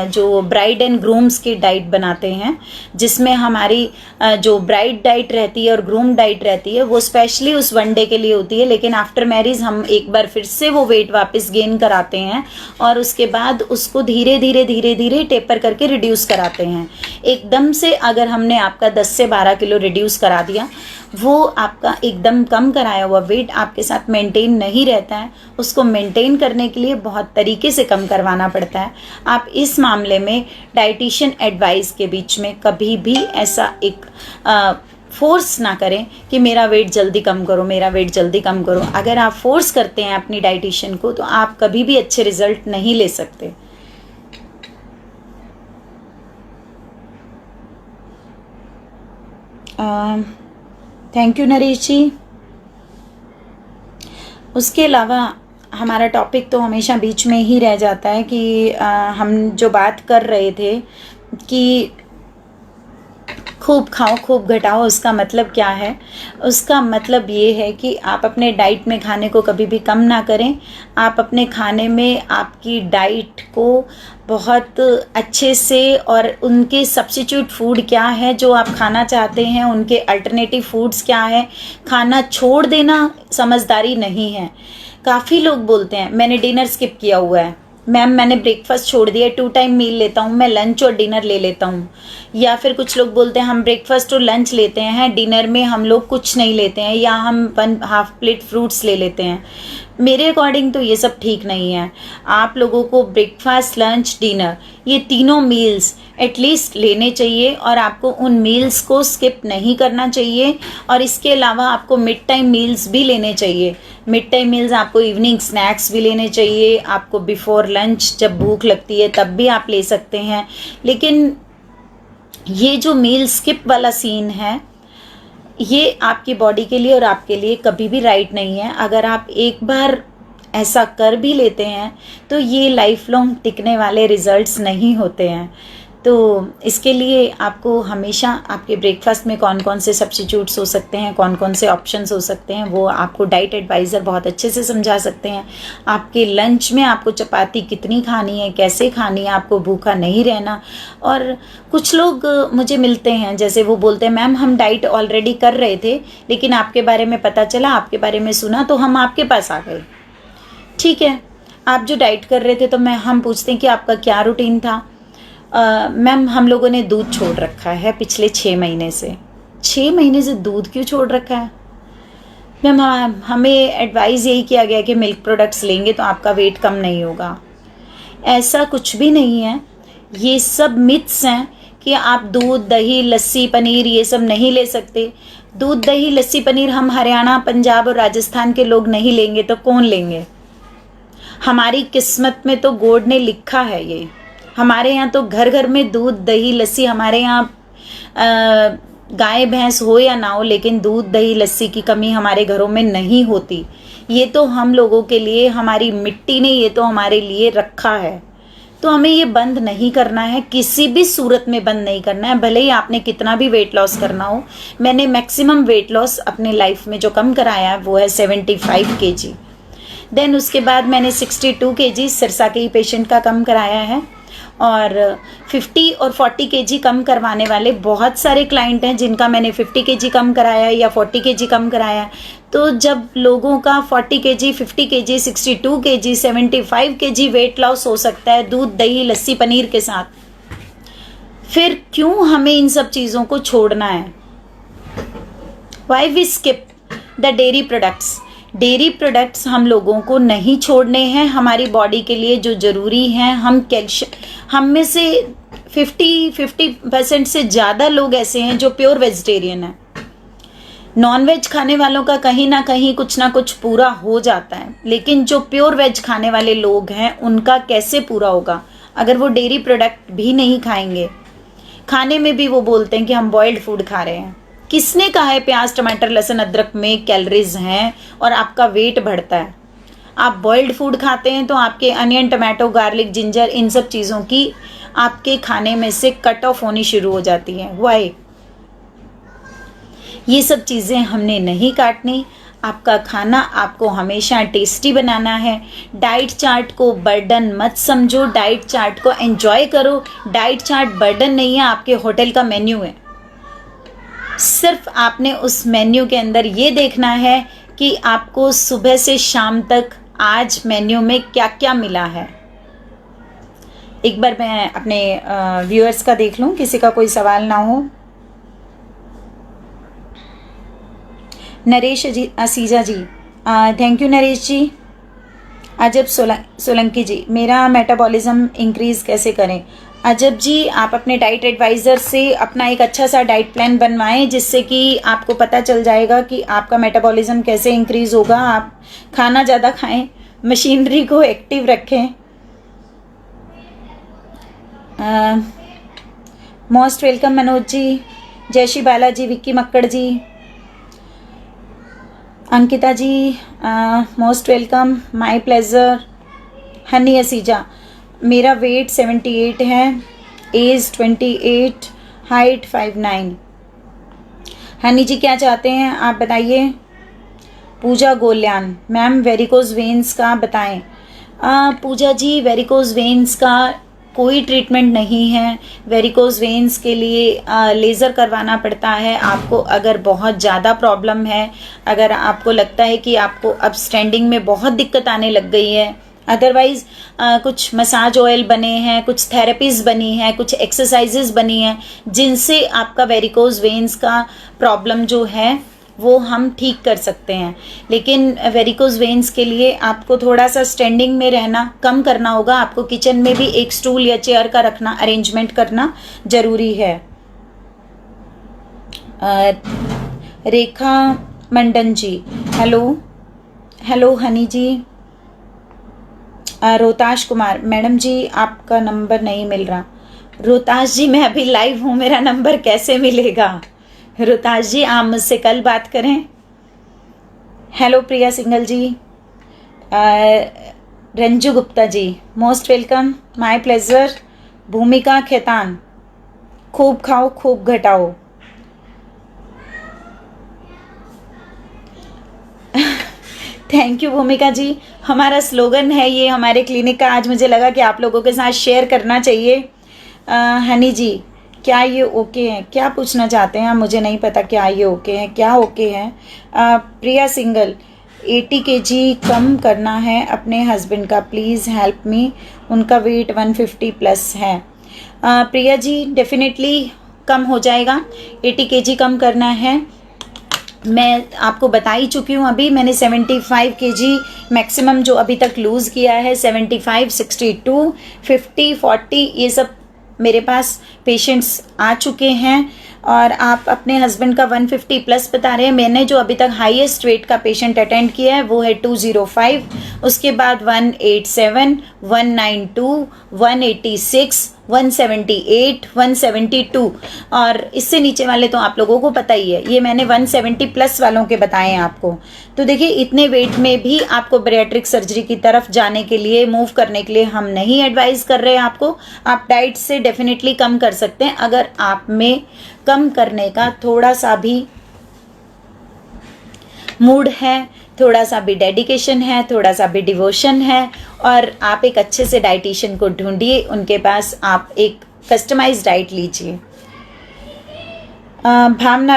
जो ब्राइड एंड ग्रूम्स की डाइट बनाते हैं, जिसमें हमारी जो ब्राइड डाइट रहती है और ग्रूम डाइट रहती है वो स्पेशली उस वन डे के लिए होती है, लेकिन आफ्टर मैरिज हम एक बार फिर से वो वेट वापस गेन कराते हैं और उसके बाद उसको धीरे धीरे टेपर करके रिड्यूस कराते हैं। एकदम से अगर हमने आपका 10 से 12 किलो रिड्यूस करा दिया, वो आपका एकदम कम कराया हुआ वेट आपके साथ मेंटेन नहीं रहता है। उसको मेंटेन करने के लिए बहुत तरीके से कम करवाना पड़ता है। आप इस मामले में डाइटिशियन एडवाइस के बीच में कभी भी ऐसा एक फोर्स ना करें कि मेरा वेट जल्दी कम करो, मेरा वेट जल्दी कम करो। अगर आप फोर्स करते हैं अपनी डाइटिशियन को तो आप कभी भी अच्छे रिजल्ट नहीं ले सकते। थैंक यू नरेश जी। उसके अलावा हमारा टॉपिक तो हमेशा बीच में ही रह जाता है कि हम जो बात कर रहे थे कि खूब खाओ खूब घटाओ, उसका मतलब क्या है? उसका मतलब ये है कि आप अपने डाइट में खाने को कभी भी कम ना करें। आप अपने खाने में आपकी डाइट को बहुत अच्छे से, और उनके सब्स्टिट्यूट फूड क्या है जो आप खाना चाहते हैं, उनके अल्टरनेटिव फूड्स क्या है, खाना छोड़ देना समझदारी नहीं है। काफ़ी लोग बोलते हैं मैंने डिनर स्किप किया हुआ है, मैम मैंने ब्रेकफास्ट छोड़ दिया, 2 टाइम मील लेता हूँ, मैं लंच और डिनर ले लेता हूँ। या फिर कुछ लोग बोलते हैं हम ब्रेकफास्ट और लंच लेते हैं, डिनर में हम लोग कुछ नहीं लेते हैं, या हम 1/2 प्लेट फ्रूट्स ले लेते हैं। मेरे अकॉर्डिंग तो ये सब ठीक नहीं है। आप लोगों को ब्रेकफास्ट, लंच, डिनर, ये तीनों मील्स एटलीस्ट लेने चाहिए और आपको उन मील्स को स्किप नहीं करना चाहिए। और इसके अलावा आपको मिड टाइम मील्स भी लेने चाहिए। मिड टाइम मील्स आपको इवनिंग स्नैक्स भी लेने चाहिए, आपको बिफोर लंच जब भूख लगती है तब भी आप ले सकते हैं। लेकिन ये जो मील स्किप वाला सीन है, ये आपकी बॉडी के लिए और आपके लिए कभी भी राइट नहीं है। अगर आप एक बार ऐसा कर भी लेते हैं तो ये लाइफ लॉन्ग टिकने वाले रिजल्ट्स नहीं होते हैं। तो इसके लिए आपको हमेशा आपके ब्रेकफास्ट में कौन कौन से सब्स्टिट्यूट्स हो सकते हैं, कौन कौन से ऑप्शंस हो सकते हैं, वो आपको डाइट एडवाइज़र बहुत अच्छे से समझा सकते हैं। आपके लंच में आपको चपाती कितनी खानी है, कैसे खानी है, आपको भूखा नहीं रहना। और कुछ लोग मुझे मिलते हैं, जैसे वो बोलते हैं मैम हम डाइट ऑलरेडी कर रहे थे, लेकिन आपके बारे में पता चला, आपके बारे में सुना तो हम आपके पास आ गए। ठीक है, आप जो डाइट कर रहे थे तो हम पूछते हैं कि आपका क्या रूटीन था। मैम हम लोगों ने दूध छोड़ रखा है पिछले 6 महीने से। 6 महीने से दूध क्यों छोड़ रखा है? मैम हमें एडवाइस यही किया गया कि मिल्क प्रोडक्ट्स लेंगे तो आपका वेट कम नहीं होगा। ऐसा कुछ भी नहीं है, ये सब मिथ्स हैं कि आप दूध, दही, लस्सी, पनीर ये सब नहीं ले सकते। दूध, दही, लस्सी, पनीर हम हरियाणा, पंजाब और राजस्थान के लोग नहीं लेंगे तो कौन लेंगे? हमारी किस्मत में तो गॉड ने लिखा है ये। हमारे यहाँ तो घर घर में दूध, दही, लस्सी, हमारे यहाँ गाय भैंस हो या ना हो, लेकिन दूध, दही, लस्सी की कमी हमारे घरों में नहीं होती। ये तो हम लोगों के लिए, हमारी मिट्टी ने ये तो हमारे लिए रखा है, तो हमें ये बंद नहीं करना है, किसी भी सूरत में बंद नहीं करना है। भले ही आपने कितना भी वेट लॉस करना हो। मैंने मैक्सिमम वेट लॉस अपने लाइफ में जो कम कराया है वो है 75 kg। देन उसके बाद मैंने 62 kg सिरसा के ही पेशेंट का कम कराया है, और 50 और 40 kg कम करवाने वाले बहुत सारे क्लाइंट हैं जिनका मैंने 50 kg कम कराया या 40 kg कम कराया। तो जब लोगों का 40 kg, 50 kg, 62 kg, 75 kg weight loss हो सकता है दूध, दही, लस्सी, पनीर के साथ, फिर क्यों हमें इन सब चीज़ों को छोड़ना है? Why we skip the dairy products? Dairy products हम लोगों को नहीं छोड़ने हैं, हमारी बॉडी के लिए जो ज़रूरी हैं। हम में से 50% से ज़्यादा लोग ऐसे हैं जो प्योर वेजिटेरियन हैं। नॉन वेज खाने वालों का कहीं ना कहीं कुछ ना कुछ पूरा हो जाता है, लेकिन जो प्योर वेज खाने वाले लोग हैं उनका कैसे पूरा होगा अगर वो डेयरी प्रोडक्ट भी नहीं खाएंगे? खाने में भी वो बोलते हैं कि हम बॉइल्ड फूड खा रहे हैं। किसने कहा है प्याज, टमाटर, लहसुन, अदरक में कैलोरीज हैं और आपका वेट बढ़ता है? आप बॉइल्ड फूड खाते हैं तो आपके अनियन, टमाटो, गार्लिक, जिंजर, इन सब चीज़ों की आपके खाने में से कट ऑफ होनी शुरू हो जाती है। वाई? ये सब चीज़ें हमने नहीं काटनी। आपका खाना आपको हमेशा टेस्टी बनाना है। डाइट चार्ट को बर्डन मत समझो, डाइट चार्ट को एंजॉय करो। डाइट चार्ट बर्डन नहीं है, आपके होटल का मेन्यू है। सिर्फ आपने उस मेन्यू के अंदर ये देखना है कि आपको सुबह से शाम तक आज मेन्यू में क्या क्या मिला है। एक बार मैं अपने व्यूअर्स का देख लूं, किसी का कोई सवाल ना हो। नरेश जी, असीजा जी, थैंक यू नरेश जी। अजब सोलंकी जी, मेरा मेटाबॉलिज्म इंक्रीज़ कैसे करें? अजब जी, आप अपने डाइट एडवाइज़र से अपना एक अच्छा सा डाइट प्लान बनवाएं, जिससे कि आपको पता चल जाएगा कि आपका मेटाबॉलिज्म कैसे इंक्रीज़ होगा। आप खाना ज़्यादा खाएं, मशीनरी को एक्टिव रखें। मोस्ट वेलकम मनोज जी, जय Shri Balaji, Vicky Makkar ji, Ankita ji, most welcome, my pleasure. Honey Asija, मेरा वेट 78 है, एज 28, हाइट 5'9". हनी जी क्या चाहते हैं आप बताइए? पूजा गोल्यान, मैम वेरिकोज वेन्स का बताएं। पूजा जी, वेरिकोज वेन्स का कोई ट्रीटमेंट नहीं है। वेरिकोज वेन्स के लिए लेज़र करवाना पड़ता है आपको। अगर बहुत ज़्यादा प्रॉब्लम है, अगर आपको लगता है कि आपको अब स्टैंडिंग में बहुत दिक्कत आने लग गई है, अदरवाइज़ कुछ मसाज ऑयल बने हैं, कुछ थेरेपीज़ बनी हैं, कुछ एक्सरसाइजेज बनी हैं जिनसे आपका वेरिकोज वेन्स का प्रॉब्लम जो है वो हम ठीक कर सकते हैं। लेकिन वेरिकोज वेन्स के लिए आपको थोड़ा सा स्टैंडिंग में रहना कम करना होगा। आपको किचन में भी एक स्टूल या चेयर का रखना, अरेंजमेंट करना ज़रूरी है। रेखा मंडन जी, हेलो हनी जी। रोहताश कुमार, मैडम जी आपका नंबर नहीं मिल रहा। रोहताश जी, मैं अभी लाइव हूँ, मेरा नंबर कैसे मिलेगा? रोहताश जी, आप मुझसे कल बात करें। Hello Priya Singhal ji, Ranju Gupta ji, most welcome, my pleasure. Bhumika Khetan, खूब खाओ खूब घटाओ। थैंक यू भूमिका जी, हमारा स्लोगन है ये हमारे क्लिनिक का। आज मुझे लगा कि आप लोगों के साथ शेयर करना चाहिए। हनी जी, क्या ये ओके है? क्या पूछना चाहते हैं? मुझे नहीं पता क्या ये ओके है, क्या ओके है। प्रिया सिंगल, 80 kg कम करना है अपने हस्बैंड का, प्लीज़ हेल्प मी। उनका वेट 150 प्लस है। प्रिया जी, डेफिनेटली कम हो जाएगा। 80 kg कम करना है मैं आपको बता ही चुकी हूँ, अभी मैंने 75 केजी मैक्सिमम जो अभी तक लूज़ किया है। 75, 62, 50, 40 ये सब मेरे पास पेशेंट्स आ चुके हैं। और आप अपने हस्बैंड का 150 प्लस बता रहे हैं। मैंने जो अभी तक हाईएस्ट वेट का पेशेंट अटेंड किया है वो है 205, उसके बाद 187, 192, 186, 178, 172 और इससे नीचे वाले तो आप लोगों को पता ही है। ये मैंने 170 प्लस वालों के बताए हैं आपको। तो देखिए इतने वेट में भी आपको बैरिएट्रिक सर्जरी की तरफ जाने के लिए, मूव करने के लिए हम नहीं एडवाइस कर रहे हैं आपको। आप डाइट से डेफिनेटली कम कर सकते हैं अगर आप में कम करने का थोड़ा सा भी मूड है, थोड़ा सा भी डेडिकेशन है, थोड़ा सा भी डिवोशन है। और आप एक अच्छे से डाइटिशियन को ढूंढिए, उनके पास आप एक कस्टमाइज्ड डाइट लीजिए। Bhavna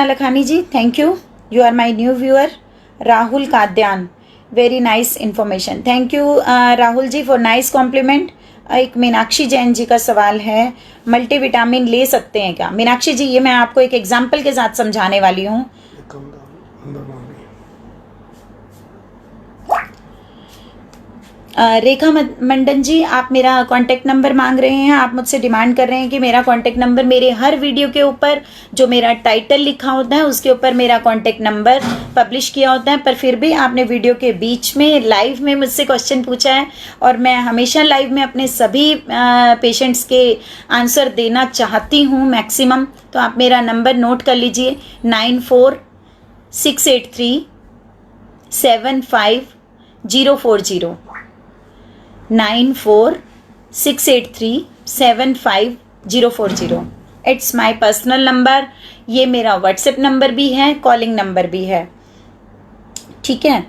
Lakhani ji, thank you, you are my new viewer. Rahul Kadyan, very nice information, thank you Rahul ji for nice compliment. एक मीनाक्षी जैन जी का सवाल है, मल्टीविटामिन ले सकते हैं क्या? मीनाक्षी जी, ये मैं आपको एक एग्जाम्पल के साथ समझाने वाली हूँ। रेखा मंडन जी, आप मेरा कांटेक्ट नंबर मांग रहे हैं, आप मुझसे डिमांड कर रहे हैं कि मेरा कांटेक्ट नंबर, मेरे हर वीडियो के ऊपर जो मेरा टाइटल लिखा होता है उसके ऊपर मेरा कांटेक्ट नंबर पब्लिश किया होता है, पर फिर भी आपने वीडियो के बीच में लाइव में मुझसे क्वेश्चन पूछा है और मैं हमेशा लाइव में अपने सभी पेशेंट्स के आंसर देना चाहती हूँ मैक्सिमम। तो आप मेरा नंबर नोट कर लीजिए, 94,683,75040, 94,683,75040। It's my personal number. ये मेरा व्हाट्सएप नंबर भी है, कॉलिंग नंबर भी है, ठीक है।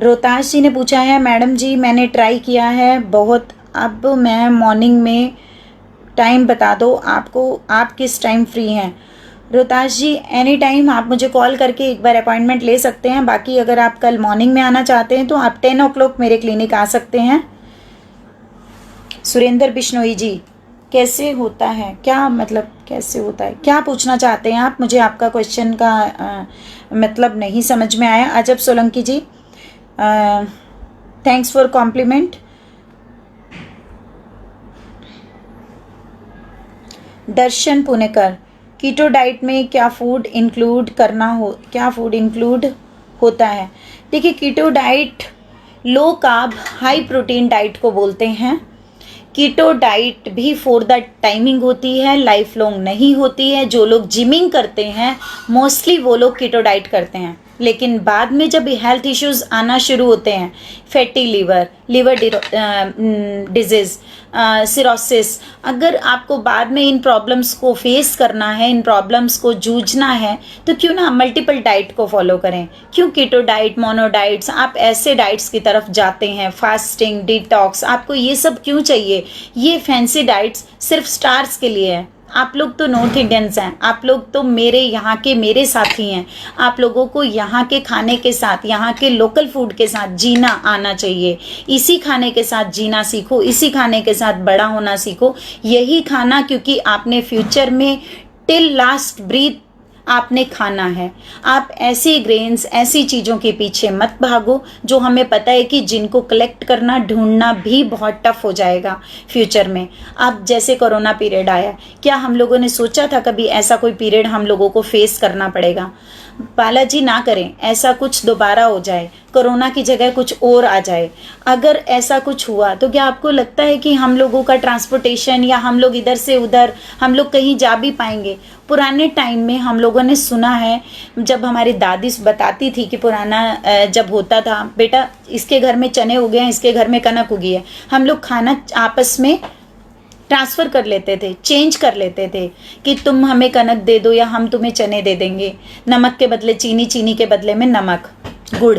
रोहताश जी ने पूछा है, मैडम जी मैंने ट्राई किया है बहुत, अब मैं मॉर्निंग में टाइम बता दो आपको, आप किस टाइम फ्री हैं? रोहताश जी, एनी टाइम आप मुझे कॉल करके एक बार अपॉइंटमेंट ले सकते हैं। बाकी अगर आप कल मॉर्निंग में आना चाहते हैं तो आप 10 o'clock मेरे क्लिनिक आ सकते हैं। सुरेंद्र बिश्नोई जी, कैसे होता है, क्या मतलब कैसे होता है, क्या पूछना चाहते हैं आप? मुझे आपका क्वेश्चन का मतलब नहीं समझ में आया। Ajab Solanki ji, thanks for compliment. Darshan Punekar, keto diet में क्या फूड इंक्लूड होता है? देखिए, keto diet low carb high protein diet को बोलते हैं। कीटो डाइट भी फॉर द टाइमिंग होती है, लाइफ लॉन्ग नहीं होती है। जो लोग जिमिंग करते हैं मोस्टली वो लोग कीटो डाइट करते हैं, लेकिन बाद में जब हेल्थ इश्यूज आना शुरू होते हैं, फैटी लिवर डिजीज़, सिरोसिस, अगर आपको बाद में इन प्रॉब्लम्स को फेस करना है, इन प्रॉब्लम्स को जूझना है, तो क्यों ना मल्टीपल डाइट को फॉलो करें। क्यों कीटो डाइट, मोनो डाइट्स, आप ऐसे डाइट्स की तरफ जाते हैं, फास्टिंग, डिटॉक्स, आपको ये सब क्यों चाहिए? ये फैंसी डाइट्स सिर्फ स्टार्स के लिए है। आप लोग तो नॉर्थ इंडियंस हैं, आप लोग तो मेरे साथी हैं। आप लोगों को यहाँ के खाने के साथ, यहाँ के लोकल फूड के साथ जीना आना चाहिए। इसी खाने के साथ जीना सीखो, इसी खाने के साथ बड़ा होना सीखो। यही खाना, क्योंकि आपने फ्यूचर में टिल लास्ट ब्रीथ आपने खाना है। आप ऐसी ग्रेन्स, ऐसी चीज़ों के पीछे मत भागो जो हमें पता है कि जिनको कलेक्ट करना, ढूंढना भी बहुत टफ हो जाएगा फ्यूचर में। अब जैसे कोरोना पीरियड आया, क्या हम लोगों ने सोचा था कभी ऐसा कोई पीरियड हम लोगों को फेस करना पड़ेगा? बालाजी ना करें ऐसा कुछ दोबारा हो जाए, कोरोना की जगह कुछ और आ जाए। अगर ऐसा कुछ हुआ तो क्या आपको लगता है कि हम लोगों का ट्रांसपोर्टेशन या हम लोग इधर से उधर हम लोग कहीं जा भी पाएंगे? पुराने टाइम में हम लोगों ने सुना है, जब हमारी दादी बताती थी कि पुराना जब होता था, बेटा इसके घर में चने उगे हैं, इसके घर में कनक उगी है, हम लोग खाना आपस में ट्रांसफ़र कर लेते थे, चेंज कर लेते थे कि तुम हमें कनक दे दो या हम तुम्हें चने दे देंगे। नमक के बदले चीनी, चीनी के बदले में नमक, गुड़,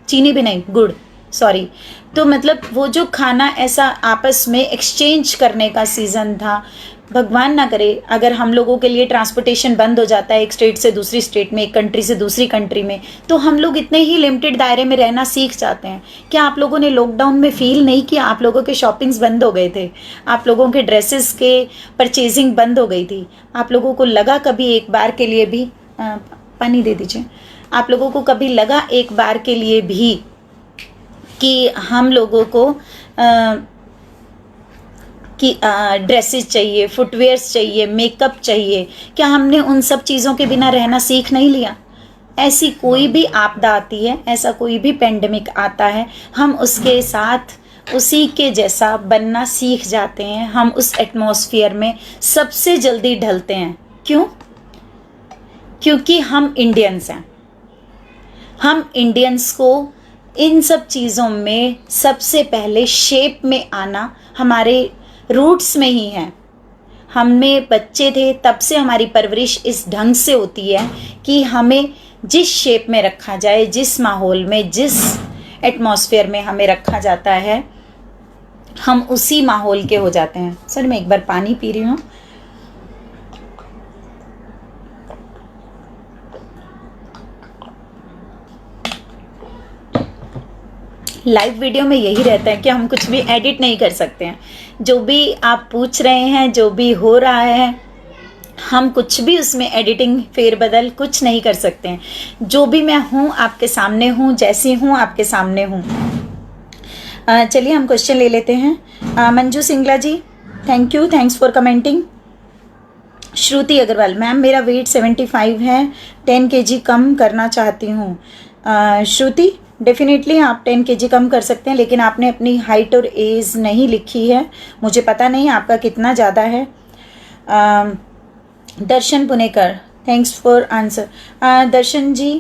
चीनी भी नहीं गुड़, सॉरी। तो मतलब वो जो खाना ऐसा आपस में एक्सचेंज करने का सीज़न था, भगवान ना करे अगर हम लोगों के लिए ट्रांसपोर्टेशन बंद हो जाता है एक स्टेट से दूसरी स्टेट में, एक कंट्री से दूसरी कंट्री में, तो हम लोग इतने ही लिमिटेड दायरे में रहना सीख जाते हैं। क्या आप लोगों ने लॉकडाउन में फील नहीं किया? आप लोगों के शॉपिंग्स बंद हो गए थे, आप लोगों के ड्रेसेस के परचेजिंग बंद हो गई थी। आप लोगों को लगा कभी एक बार के लिए भी, पानी दे दीजिए, आप लोगों को कभी लगा एक बार के लिए भी कि हम लोगों को कि ड्रेसेस चाहिए, फुटवेयर्स चाहिए, मेकअप चाहिए? क्या हमने उन सब चीज़ों के बिना रहना सीख नहीं लिया? ऐसी कोई भी आपदा आती है, ऐसा कोई भी पेंडेमिक आता है, हम उसके साथ उसी के जैसा बनना सीख जाते हैं। हम उस एटमॉस्फेयर में सबसे जल्दी ढलते हैं। क्यों? क्योंकि हम इंडियंस हैं। हम इंडियंस को इन सब चीज़ों में सबसे पहले शेप में आना हमारे रूट्स में ही है। हमने बच्चे थे तब से हमारी परवरिश इस ढंग से होती है कि हमें जिस शेप में रखा जाए, जिस माहौल में, जिस एटमॉस्फेयर में हमें रखा जाता है, हम उसी माहौल के हो जाते हैं। सर मैं एक बार पानी पी रही हूँ। लाइव वीडियो में यही रहता है कि हम कुछ भी एडिट नहीं कर सकते हैं। जो भी आप पूछ रहे हैं, जो भी हो रहा है, हम कुछ भी उसमें एडिटिंग फेरबदल कुछ नहीं कर सकते हैं। जो भी मैं हूँ आपके सामने हूँ, जैसी हूँ आपके सामने हूँ। चलिए हम क्वेश्चन ले लेते हैं। Manju Singla ji, thank you, thanks for commenting. Shruti Agarwal, ma'am मेरा वेट 75 है, 10 kg कम करना चाहती हूँ। श्रुति, डेफिनेटली आप 10 kg कम कर सकते हैं, लेकिन आपने अपनी हाइट और एज नहीं लिखी है। मुझे पता नहीं आपका कितना ज़्यादा है। Darshan Punekar, thanks for answer. Darshan ji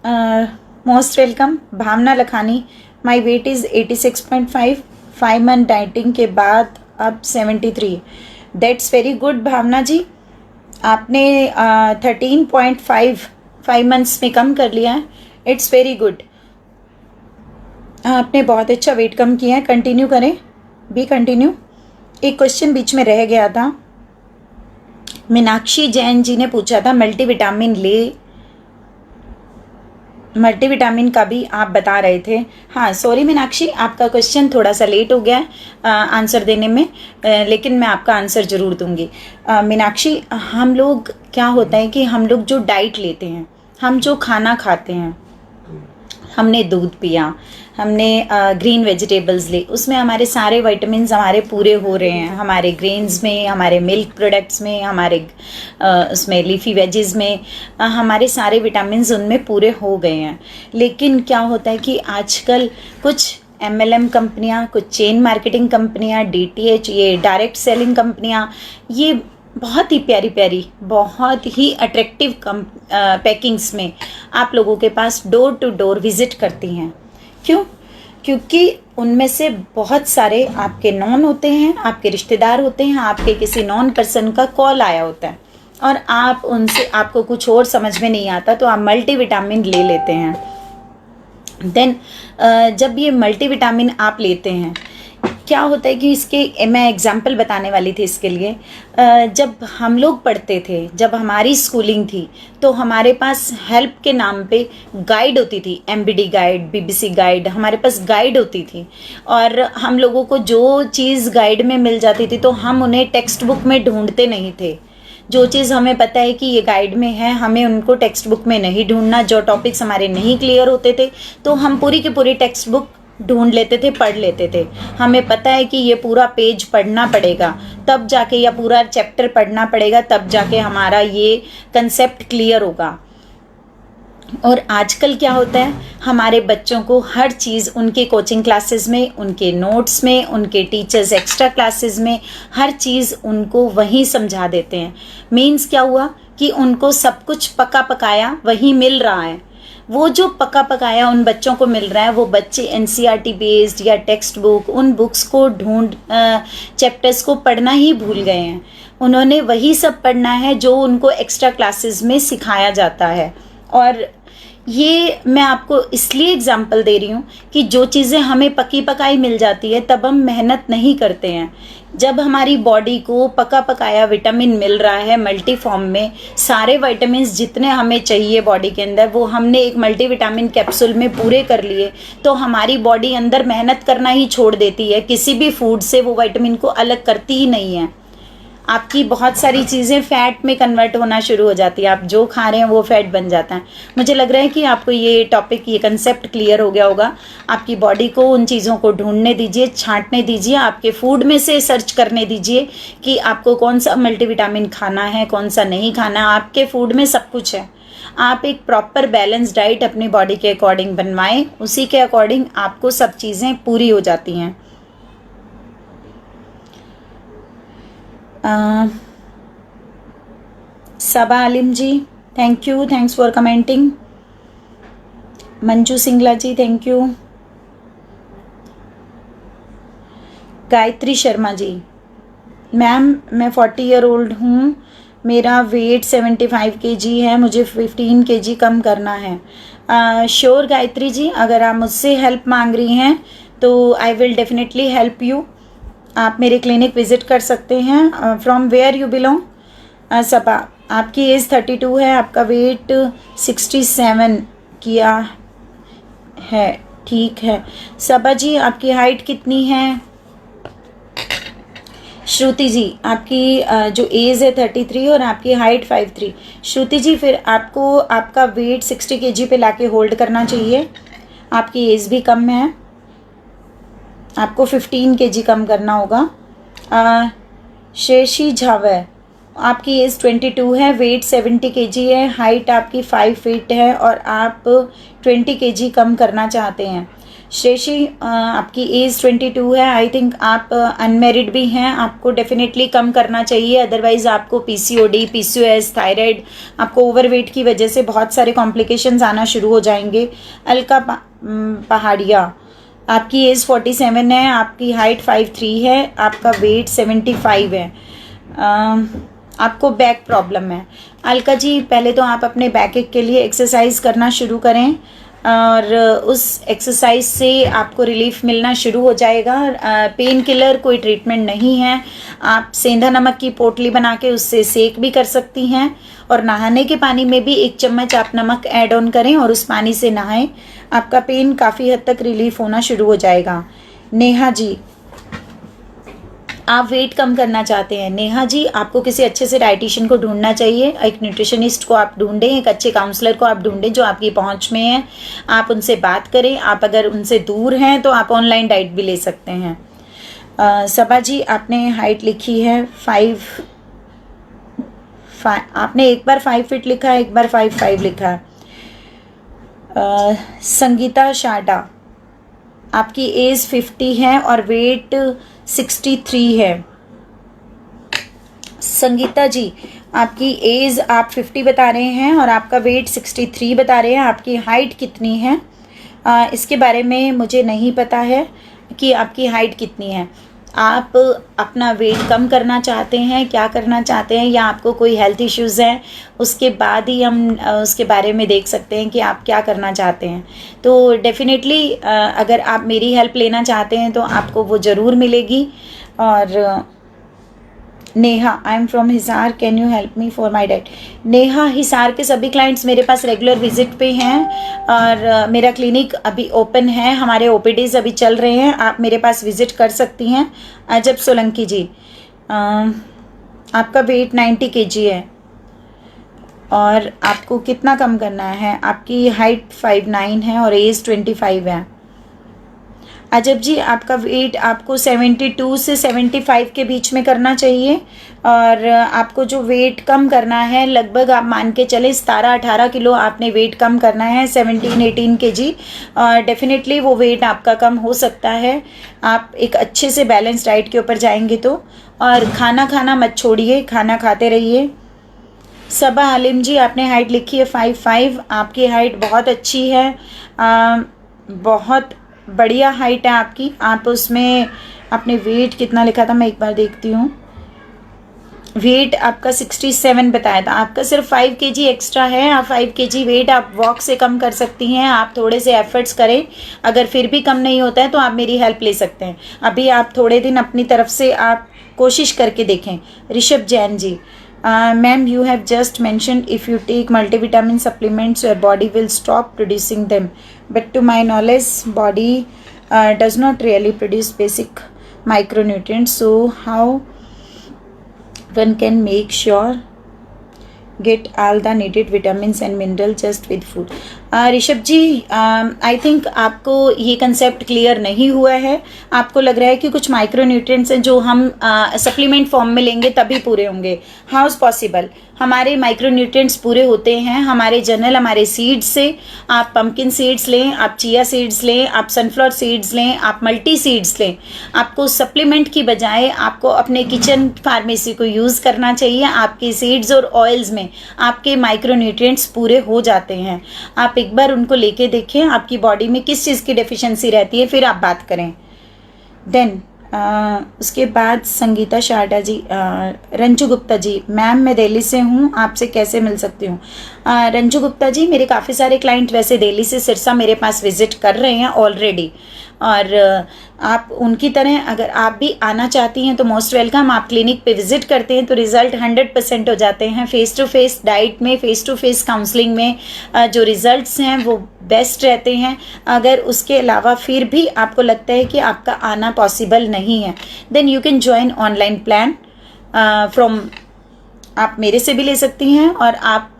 most welcome. Bhavna Lakhani, my weight is 86.5, 5 month dieting के बाद अब 73। That's very good Bhavna ji, आपने 13.5 5 मंथ्स में कम कर लिया है। इट्स वेरी गुड, आपने बहुत अच्छा वेट कम किया है। कंटिन्यू करें, बी कंटिन्यू। एक क्वेश्चन बीच में रह गया था, मीनाक्षी जैन जी ने पूछा था मल्टीविटामिन ले, मल्टीविटामिन का भी आप बता रहे थे। हाँ सॉरी मीनाक्षी, आपका क्वेश्चन थोड़ा सा लेट हो गया आंसर देने में, लेकिन मैं आपका आंसर ज़रूर दूंगी। मीनाक्षी, हम लोग क्या होता है कि हम लोग जो डाइट लेते हैं, हम जो खाना खाते हैं, हमने दूध पिया, हमने ग्रीन वेजिटेबल्स ली, उसमें हमारे सारे विटामिन्स हमारे पूरे हो रहे हैं। हमारे ग्रेन्स में, हमारे मिल्क प्रोडक्ट्स में, हमारे उसमें लीफी वेजेस में हमारे सारे विटामिन्स उनमें पूरे हो गए हैं। लेकिन क्या होता है कि आजकल कुछ MLM कंपनियां, कुछ चेन मार्केटिंग कंपनियां, DTH, ये डायरेक्ट सेलिंग कंपनियां, ये बहुत ही प्यारी प्यारी, बहुत ही अट्रैक्टिव पैकिंग्स में आप लोगों के पास डोर टू डोर विजिट करती हैं। क्यों? क्योंकि उनमें से बहुत सारे आपके नॉन होते हैं, आपके रिश्तेदार होते हैं, आपके किसी नॉन पर्सन का कॉल आया होता है और आप उनसे, आपको कुछ और समझ में नहीं आता तो आप मल्टीविटामिन ले लेते हैं। देन जब ये मल्टीविटामिन आप लेते हैं, क्या होता है कि इसके मैं एग्जांपल बताने वाली थी इसके लिए। जब हम लोग पढ़ते थे, जब हमारी स्कूलिंग थी, तो हमारे पास हेल्प के नाम पे गाइड होती थी, MBD गाइड, BBC गाइड, हमारे पास गाइड होती थी। और हम लोगों को जो चीज़ गाइड में मिल जाती थी तो हम उन्हें टेक्स्ट बुक में ढूंढते नहीं थे। जो चीज़ हमें पता है कि ये गाइड में है, हमें उनको टेक्स्ट बुक में नहीं ढूंढना। जो टॉपिक्स हमारे नहीं क्लियर होते थे तो हम पूरी की पूरी टेक्स्ट बुक ढूंढ लेते थे, पढ़ लेते थे। हमें पता है कि ये पूरा पेज पढ़ना पड़ेगा तब जाके, या पूरा चैप्टर पढ़ना पड़ेगा तब जाके हमारा ये कंसेप्ट क्लियर होगा। और आजकल क्या होता है, हमारे बच्चों को हर चीज़ उनके कोचिंग क्लासेस में, उनके नोट्स में, उनके टीचर्स एक्स्ट्रा क्लासेस में, हर चीज़ उनको वहीं समझा देते हैं। मीन्स क्या हुआ कि उनको सब कुछ पका पकाया वहीं मिल रहा है। वो जो पका पकाया उन बच्चों को मिल रहा है, वो बच्चे NCERT बेस्ड या टेक्स्ट बुक, उन बुक्स को ढूंढ, चैप्टर्स को पढ़ना ही भूल गए हैं। उन्होंने वही सब पढ़ना है जो उनको एक्स्ट्रा क्लासेस में सिखाया जाता है। और ये मैं आपको इसलिए एग्जांपल दे रही हूँ कि जो चीज़ें हमें पकी पकाई मिल जाती है तब हम मेहनत नहीं करते हैं। जब हमारी बॉडी को पका पकाया विटामिन मिल रहा है मल्टी फॉर्म में, सारे विटामिन्स जितने हमें चाहिए बॉडी के अंदर वो हमने एक मल्टीविटामिन कैप्सूल में पूरे कर लिए, तो हमारी बॉडी अंदर मेहनत करना ही छोड़ देती है, किसी भी फूड से वो विटामिन को अलग करती ही नहीं है। आपकी बहुत सारी चीज़ें फ़ैट में कन्वर्ट होना शुरू हो जाती है, आप जो खा रहे हैं वो फ़ैट बन जाता है। मुझे लग रहा है कि आपको ये टॉपिक, ये कंसेप्ट क्लियर हो गया होगा। आपकी बॉडी को उन चीज़ों को ढूंढने दीजिए, छांटने दीजिए, आपके फूड में से सर्च करने दीजिए कि आपको कौन सा मल्टीविटामिन खाना है, कौन सा नहीं खाना है। आपके फूड में सब कुछ है। आप एक प्रॉपर बैलेंस डाइट अपनी बॉडी के अकॉर्डिंग बनवाएं, उसी के अकॉर्डिंग आपको सब चीज़ें पूरी हो जाती हैं। Saba Alim ji, thank you, thanks for commenting. Manju Singla ji, thank you. Gayatri Sharma ji, ma'am मैं 40 ईयर ओल्ड हूँ, मेरा वेट 75 kg है, मुझे 15 kg कम करना है। श्योर गायत्री जी, अगर आप मुझसे हेल्प मांग रही हैं तो I will definitely help you. आप मेरे क्लिनिक विज़िट कर सकते हैं। From where you belong? Saba, आपकी एज 32 है, आपका वेट 67 किया है, ठीक है। सबा जी, आपकी हाइट कितनी है? श्रुति जी, आपकी जो एज है 33 और आपकी हाइट 5'3". श्रुति जी, फिर आपको आपका वेट 60 kg पे लाके होल्ड करना चाहिए। आपकी एज भी कम है, आपको 15 kg कम करना होगा। शेशी झावर, आपकी एज 22 है, वेट 70 kg है, हाइट आपकी 5 फीट है और आप 20 kg कम करना चाहते हैं। शेशी, आपकी एज 22 है, आई थिंक आप अनमेरिड भी हैं, आपको डेफिनेटली कम करना चाहिए, अदरवाइज़ आपको PCOD, PCOS, थायराइड, आपको ओवरवेट की वजह से बहुत सारे कॉम्प्लिकेशंस आना शुरू हो जाएंगे। अलका पहाड़िया, आपकी एज 47 है, आपकी हाइट 5'3" है, आपका वेट 75 है। आपको बैक प्रॉब्लम है। अलका जी, पहले तो आप अपने बैक एक के लिए एक्सरसाइज करना शुरू करें और उस एक्सरसाइज से आपको रिलीफ मिलना शुरू हो जाएगा। पेन किलर कोई ट्रीटमेंट नहीं है। आप सेंधा नमक की पोटली बना के उससे सेक भी कर सकती हैं और नहाने के पानी में भी 1 चम्मच आप नमक ऐड ऑन करें और उस पानी से नहाएं। आपका पेन काफ़ी हद तक रिलीफ होना शुरू हो जाएगा। नेहा जी, आप वेट कम करना चाहते हैं। नेहा जी, आपको किसी अच्छे से डाइटिशियन को ढूंढना चाहिए, एक न्यूट्रिशनिस्ट को आप ढूंढें, एक अच्छे काउंसलर को आप ढूंढें जो आपकी पहुंच में है। आप उनसे बात करें। आप अगर उनसे दूर हैं तो आप ऑनलाइन डाइट भी ले सकते हैं। सबा जी, आपने हाइट लिखी है 5, आपने एक बार 5 फीट लिखा है, एक बार 5'5" लिखा है। संगीता शाडा, आपकी एज 50 है और वेट 63 है। संगीता जी, आपकी एज आप 50 बता रहे हैं और आपका वेट 63 बता रहे हैं। आपकी हाइट कितनी है? इसके बारे में मुझे नहीं पता है कि आपकी हाइट कितनी है। आप अपना वेट कम करना चाहते हैं, क्या करना चाहते हैं, या आपको कोई हेल्थ इश्यूज़ हैं, उसके बाद ही हम उसके बारे में देख सकते हैं कि आप क्या करना चाहते हैं। तो डेफिनेटली अगर आप मेरी हेल्प लेना चाहते हैं तो आपको वो ज़रूर मिलेगी। और Neha, I am from Hisar, can you help me for my diet? Neha, Hisar के सभी क्लाइंट्स मेरे पास रेगुलर विजिट पे हैं और मेरा क्लिनिक अभी ओपन है, हमारे OPDs अभी चल रहे हैं, आप मेरे पास विजिट कर सकती हैं। अजब सोलंकी जी, आपका वेट 90 kg है और आपको कितना कम करना है? आपकी हाइट 5'9" है और एज 25 है। अजब जी, आपका वेट आपको 72 से 75 के बीच में करना चाहिए और आपको जो वेट कम करना है लगभग आप मान के चले 17-18 किलो आपने वेट कम करना है, 17-18 kg। और डेफिनेटली वो वेट आपका कम हो सकता है, आप एक अच्छे से बैलेंस डाइट के ऊपर जाएंगे तो। और खाना खाना मत छोड़िए, खाना खाते रहिए। सबा आलिम जी, आपने हाइट लिखी है 5'5", आपकी हाइट बहुत अच्छी है, बहुत बढ़िया हाइट है आपकी। आप उसमें अपने वेट कितना लिखा था, मैं एक बार देखती हूँ। वेट आपका 67 बताया था, आपका सिर्फ 5 kg एक्स्ट्रा है। आप 5 kg वेट आप वॉक से कम कर सकती हैं। आप थोड़े से एफर्ट्स करें, अगर फिर भी कम नहीं होता है तो आप मेरी हेल्प ले सकते हैं। अभी आप थोड़े दिन अपनी तरफ से आप कोशिश करके देखें। Rishabh Jain ji, ma'am you have just mentioned if you take multivitamin supplements your body will stop producing them, but to my knowledge body does not really produce basic micronutrients, so how one can make sure get all the needed vitamins and minerals just with food? Rishabh ji, I think आपको ये concept clear नहीं हुआ है। आपको लग रहा है कि कुछ माइक्रोन्यूट्रिएंट्स हैं जो हम सप्लीमेंट फॉर्म में लेंगे तभी पूरे होंगे। How is possible? हमारे माइक्रोन्यूट्रिएंट्स पूरे होते हैं हमारे जनरल, हमारे सीड्स से। आप पम्पकिन सीड्स लें, आप चिया सीड्स लें, आप सनफ्लावर सीड्स लें, आप मल्टी सीड्स लें। आपको सप्लीमेंट की बजाय आपको अपने किचन फार्मेसी को यूज़ करना चाहिए। आपके सीड्स और ऑयल्स में आपके माइक्रोन्यूट्रिएंट्स पूरे हो जाते हैं। आप एक बार उनको लेके देखें आपकी बॉडी में किस चीज़ की डेफिशिएंसी रहती है, फिर आप बात करें। देन उसके बाद संगीता शारदा जी, रंजू गुप्ता जी, मैम मैं दिल्ली से हूँ, आपसे कैसे मिल सकती हूँ? रंजू गुप्ता जी, मेरे काफ़ी सारे क्लाइंट वैसे दिल्ली से सिरसा मेरे पास विजिट कर रहे हैं ऑलरेडी, और आप उनकी तरह अगर आप भी आना चाहती हैं तो मोस्ट वेलकम। आप क्लिनिक पे विजिट करते हैं तो रिज़ल्ट 100% हो जाते हैं। फेस टू फेस डाइट में, फेस टू फेस काउंसलिंग में जो रिज़ल्ट्स हैं वो बेस्ट रहते हैं। अगर उसके अलावा फिर भी आपको लगता है कि आपका आना पॉसिबल नहीं है, then you can join online plan from, आप मेरे से भी ले सकती हैं और आप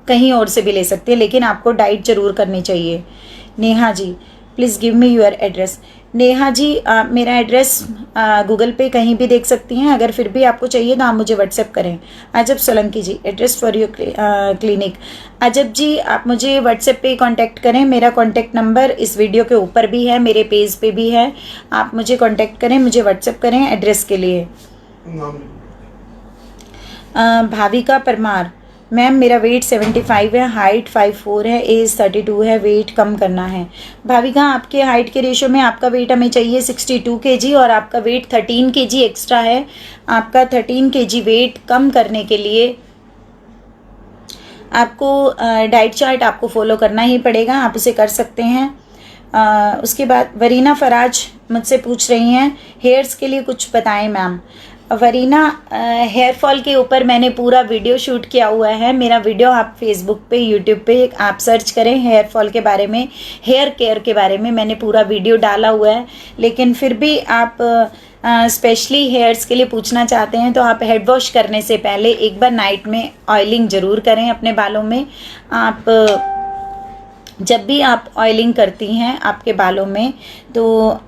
कहीं और से भी ले सकते हैं, लेकिन आपको डाइट ज़रूर करनी चाहिए। Neha ji, please give me your address. Neha ji, मेरा एड्रेस गूगल पे कहीं भी देख सकती हैं। अगर फिर भी आपको चाहिए तो आप मुझे व्हाट्सएप करें। अजब सोलंकी जी, एड्रेस फॉर योर क्लिनिक। अजब जी, आप मुझे व्हाट्सएप पे कांटेक्ट करें। मेरा कांटेक्ट नंबर इस वीडियो के ऊपर भी है, मेरे पेज पे भी है। आप मुझे कांटेक्ट करें, मुझे व्हाट्सएप करें एड्रेस के लिए। भाविका परमार, मैम मेरा वेट 75 है, हाइट 5'4" है, एज 32 है, वेट कम करना है। भाविका, आपके हाइट के रेशो में आपका वेट हमें चाहिए 62 kg और आपका वेट 13 kg एक्स्ट्रा है। आपका 13 kg वेट कम करने के लिए आपको डाइट चार्ट आपको फॉलो करना ही पड़ेगा, आप उसे कर सकते हैं। उसके बाद वरीना फराज मुझसे पूछ रही हैं हेयर्स के लिए कुछ बताएं मैम। वरीना, हेयर फॉल के ऊपर मैंने पूरा वीडियो शूट किया हुआ है। मेरा वीडियो आप फेसबुक पे, यूट्यूब पे आप सर्च करें, हेयर फॉल के बारे में, हेयर केयर के बारे में मैंने पूरा वीडियो डाला हुआ है। लेकिन फिर भी आप स्पेशली हेयर्स के लिए पूछना चाहते हैं तो आप हेड वॉश करने से पहले एक बार नाइट में ऑयलिंग ज़रूर करें अपने बालों में। आप जब भी आप ऑयलिंग करती हैं आपके बालों में, तो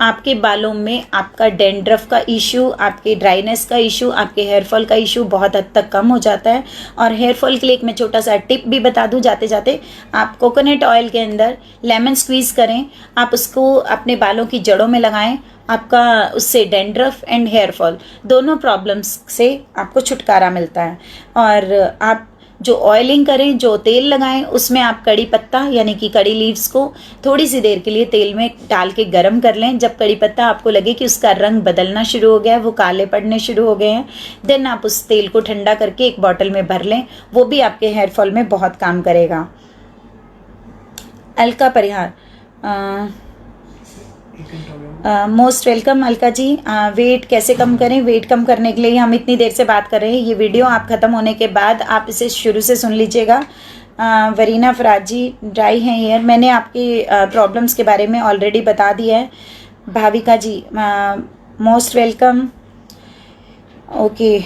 आपके बालों में आपका डेंड्रफ का इशू, आपके ड्राइनेस का इशू, आपके हेयर फॉल का इशू बहुत हद तक कम हो जाता है। और हेयर फॉल के लिए एक मैं छोटा सा टिप भी बता दूं जाते जाते, आप कोकोनट ऑयल के अंदर लेमन स्क्वीज़ करें, आप उसको अपने बालों की जड़ों में लगाएं। आपका उससे डेंड्रफ एंड हेयर फॉल दोनों प्रॉब्लम्स से आपको छुटकारा मिलता है। और आप जो ऑयलिंग करें, जो तेल लगाएं, उसमें आप कड़ी पत्ता यानी कि कड़ी लीव्स को थोड़ी सी देर के लिए तेल में डाल के गर्म कर लें। जब कड़ी पत्ता आपको लगे कि उसका रंग बदलना शुरू हो गया है, वो काले पड़ने शुरू हो गए हैं, देन आप उस तेल को ठंडा करके एक बॉटल में भर लें। वो भी आपके हेयर फॉल में बहुत काम करेगा। अलका परिहार, most welcome Alka ji. Wait कैसे कम करें? वेट कम करने के लिए हम इतनी देर से बात कर रहे हैं, ये वीडियो आप ख़त्म होने के बाद आप इसे शुरू से सुन लीजिएगा। वरीना फराज जी, ड्राई हैं हेयर, मैंने आपकी प्रॉब्लम्स के बारे में ऑलरेडी बता दिया है। Bhavika ji, most welcome. Okay,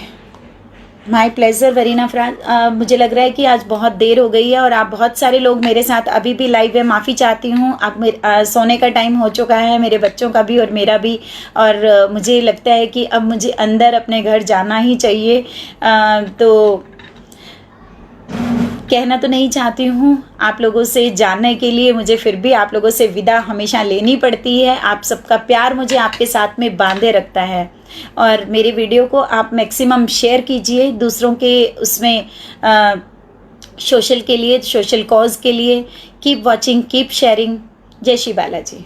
my pleasure Varina Faraz. मुझे लग रहा है कि आज बहुत देर हो गई है और आप बहुत सारे लोग मेरे साथ अभी भी लाइव है। माफ़ी चाहती हूँ, अब सोने का टाइम हो चुका है, मेरे बच्चों का भी और मेरा भी, और मुझे लगता है कि अब मुझे अंदर अपने घर जाना ही चाहिए। तो कहना तो नहीं चाहती हूँ आप लोगों से जानने के लिए, मुझे फिर भी आप लोगों से विदा हमेशा लेनी पड़ती है। आप सबका प्यार मुझे आपके साथ में बांधे रखता है। और मेरे वीडियो को आप मैक्सिमम शेयर कीजिए दूसरों के उसमें, सोशल के लिए, सोशल कॉज के लिए। Keep watching, keep sharing. जय श्री बालाजी।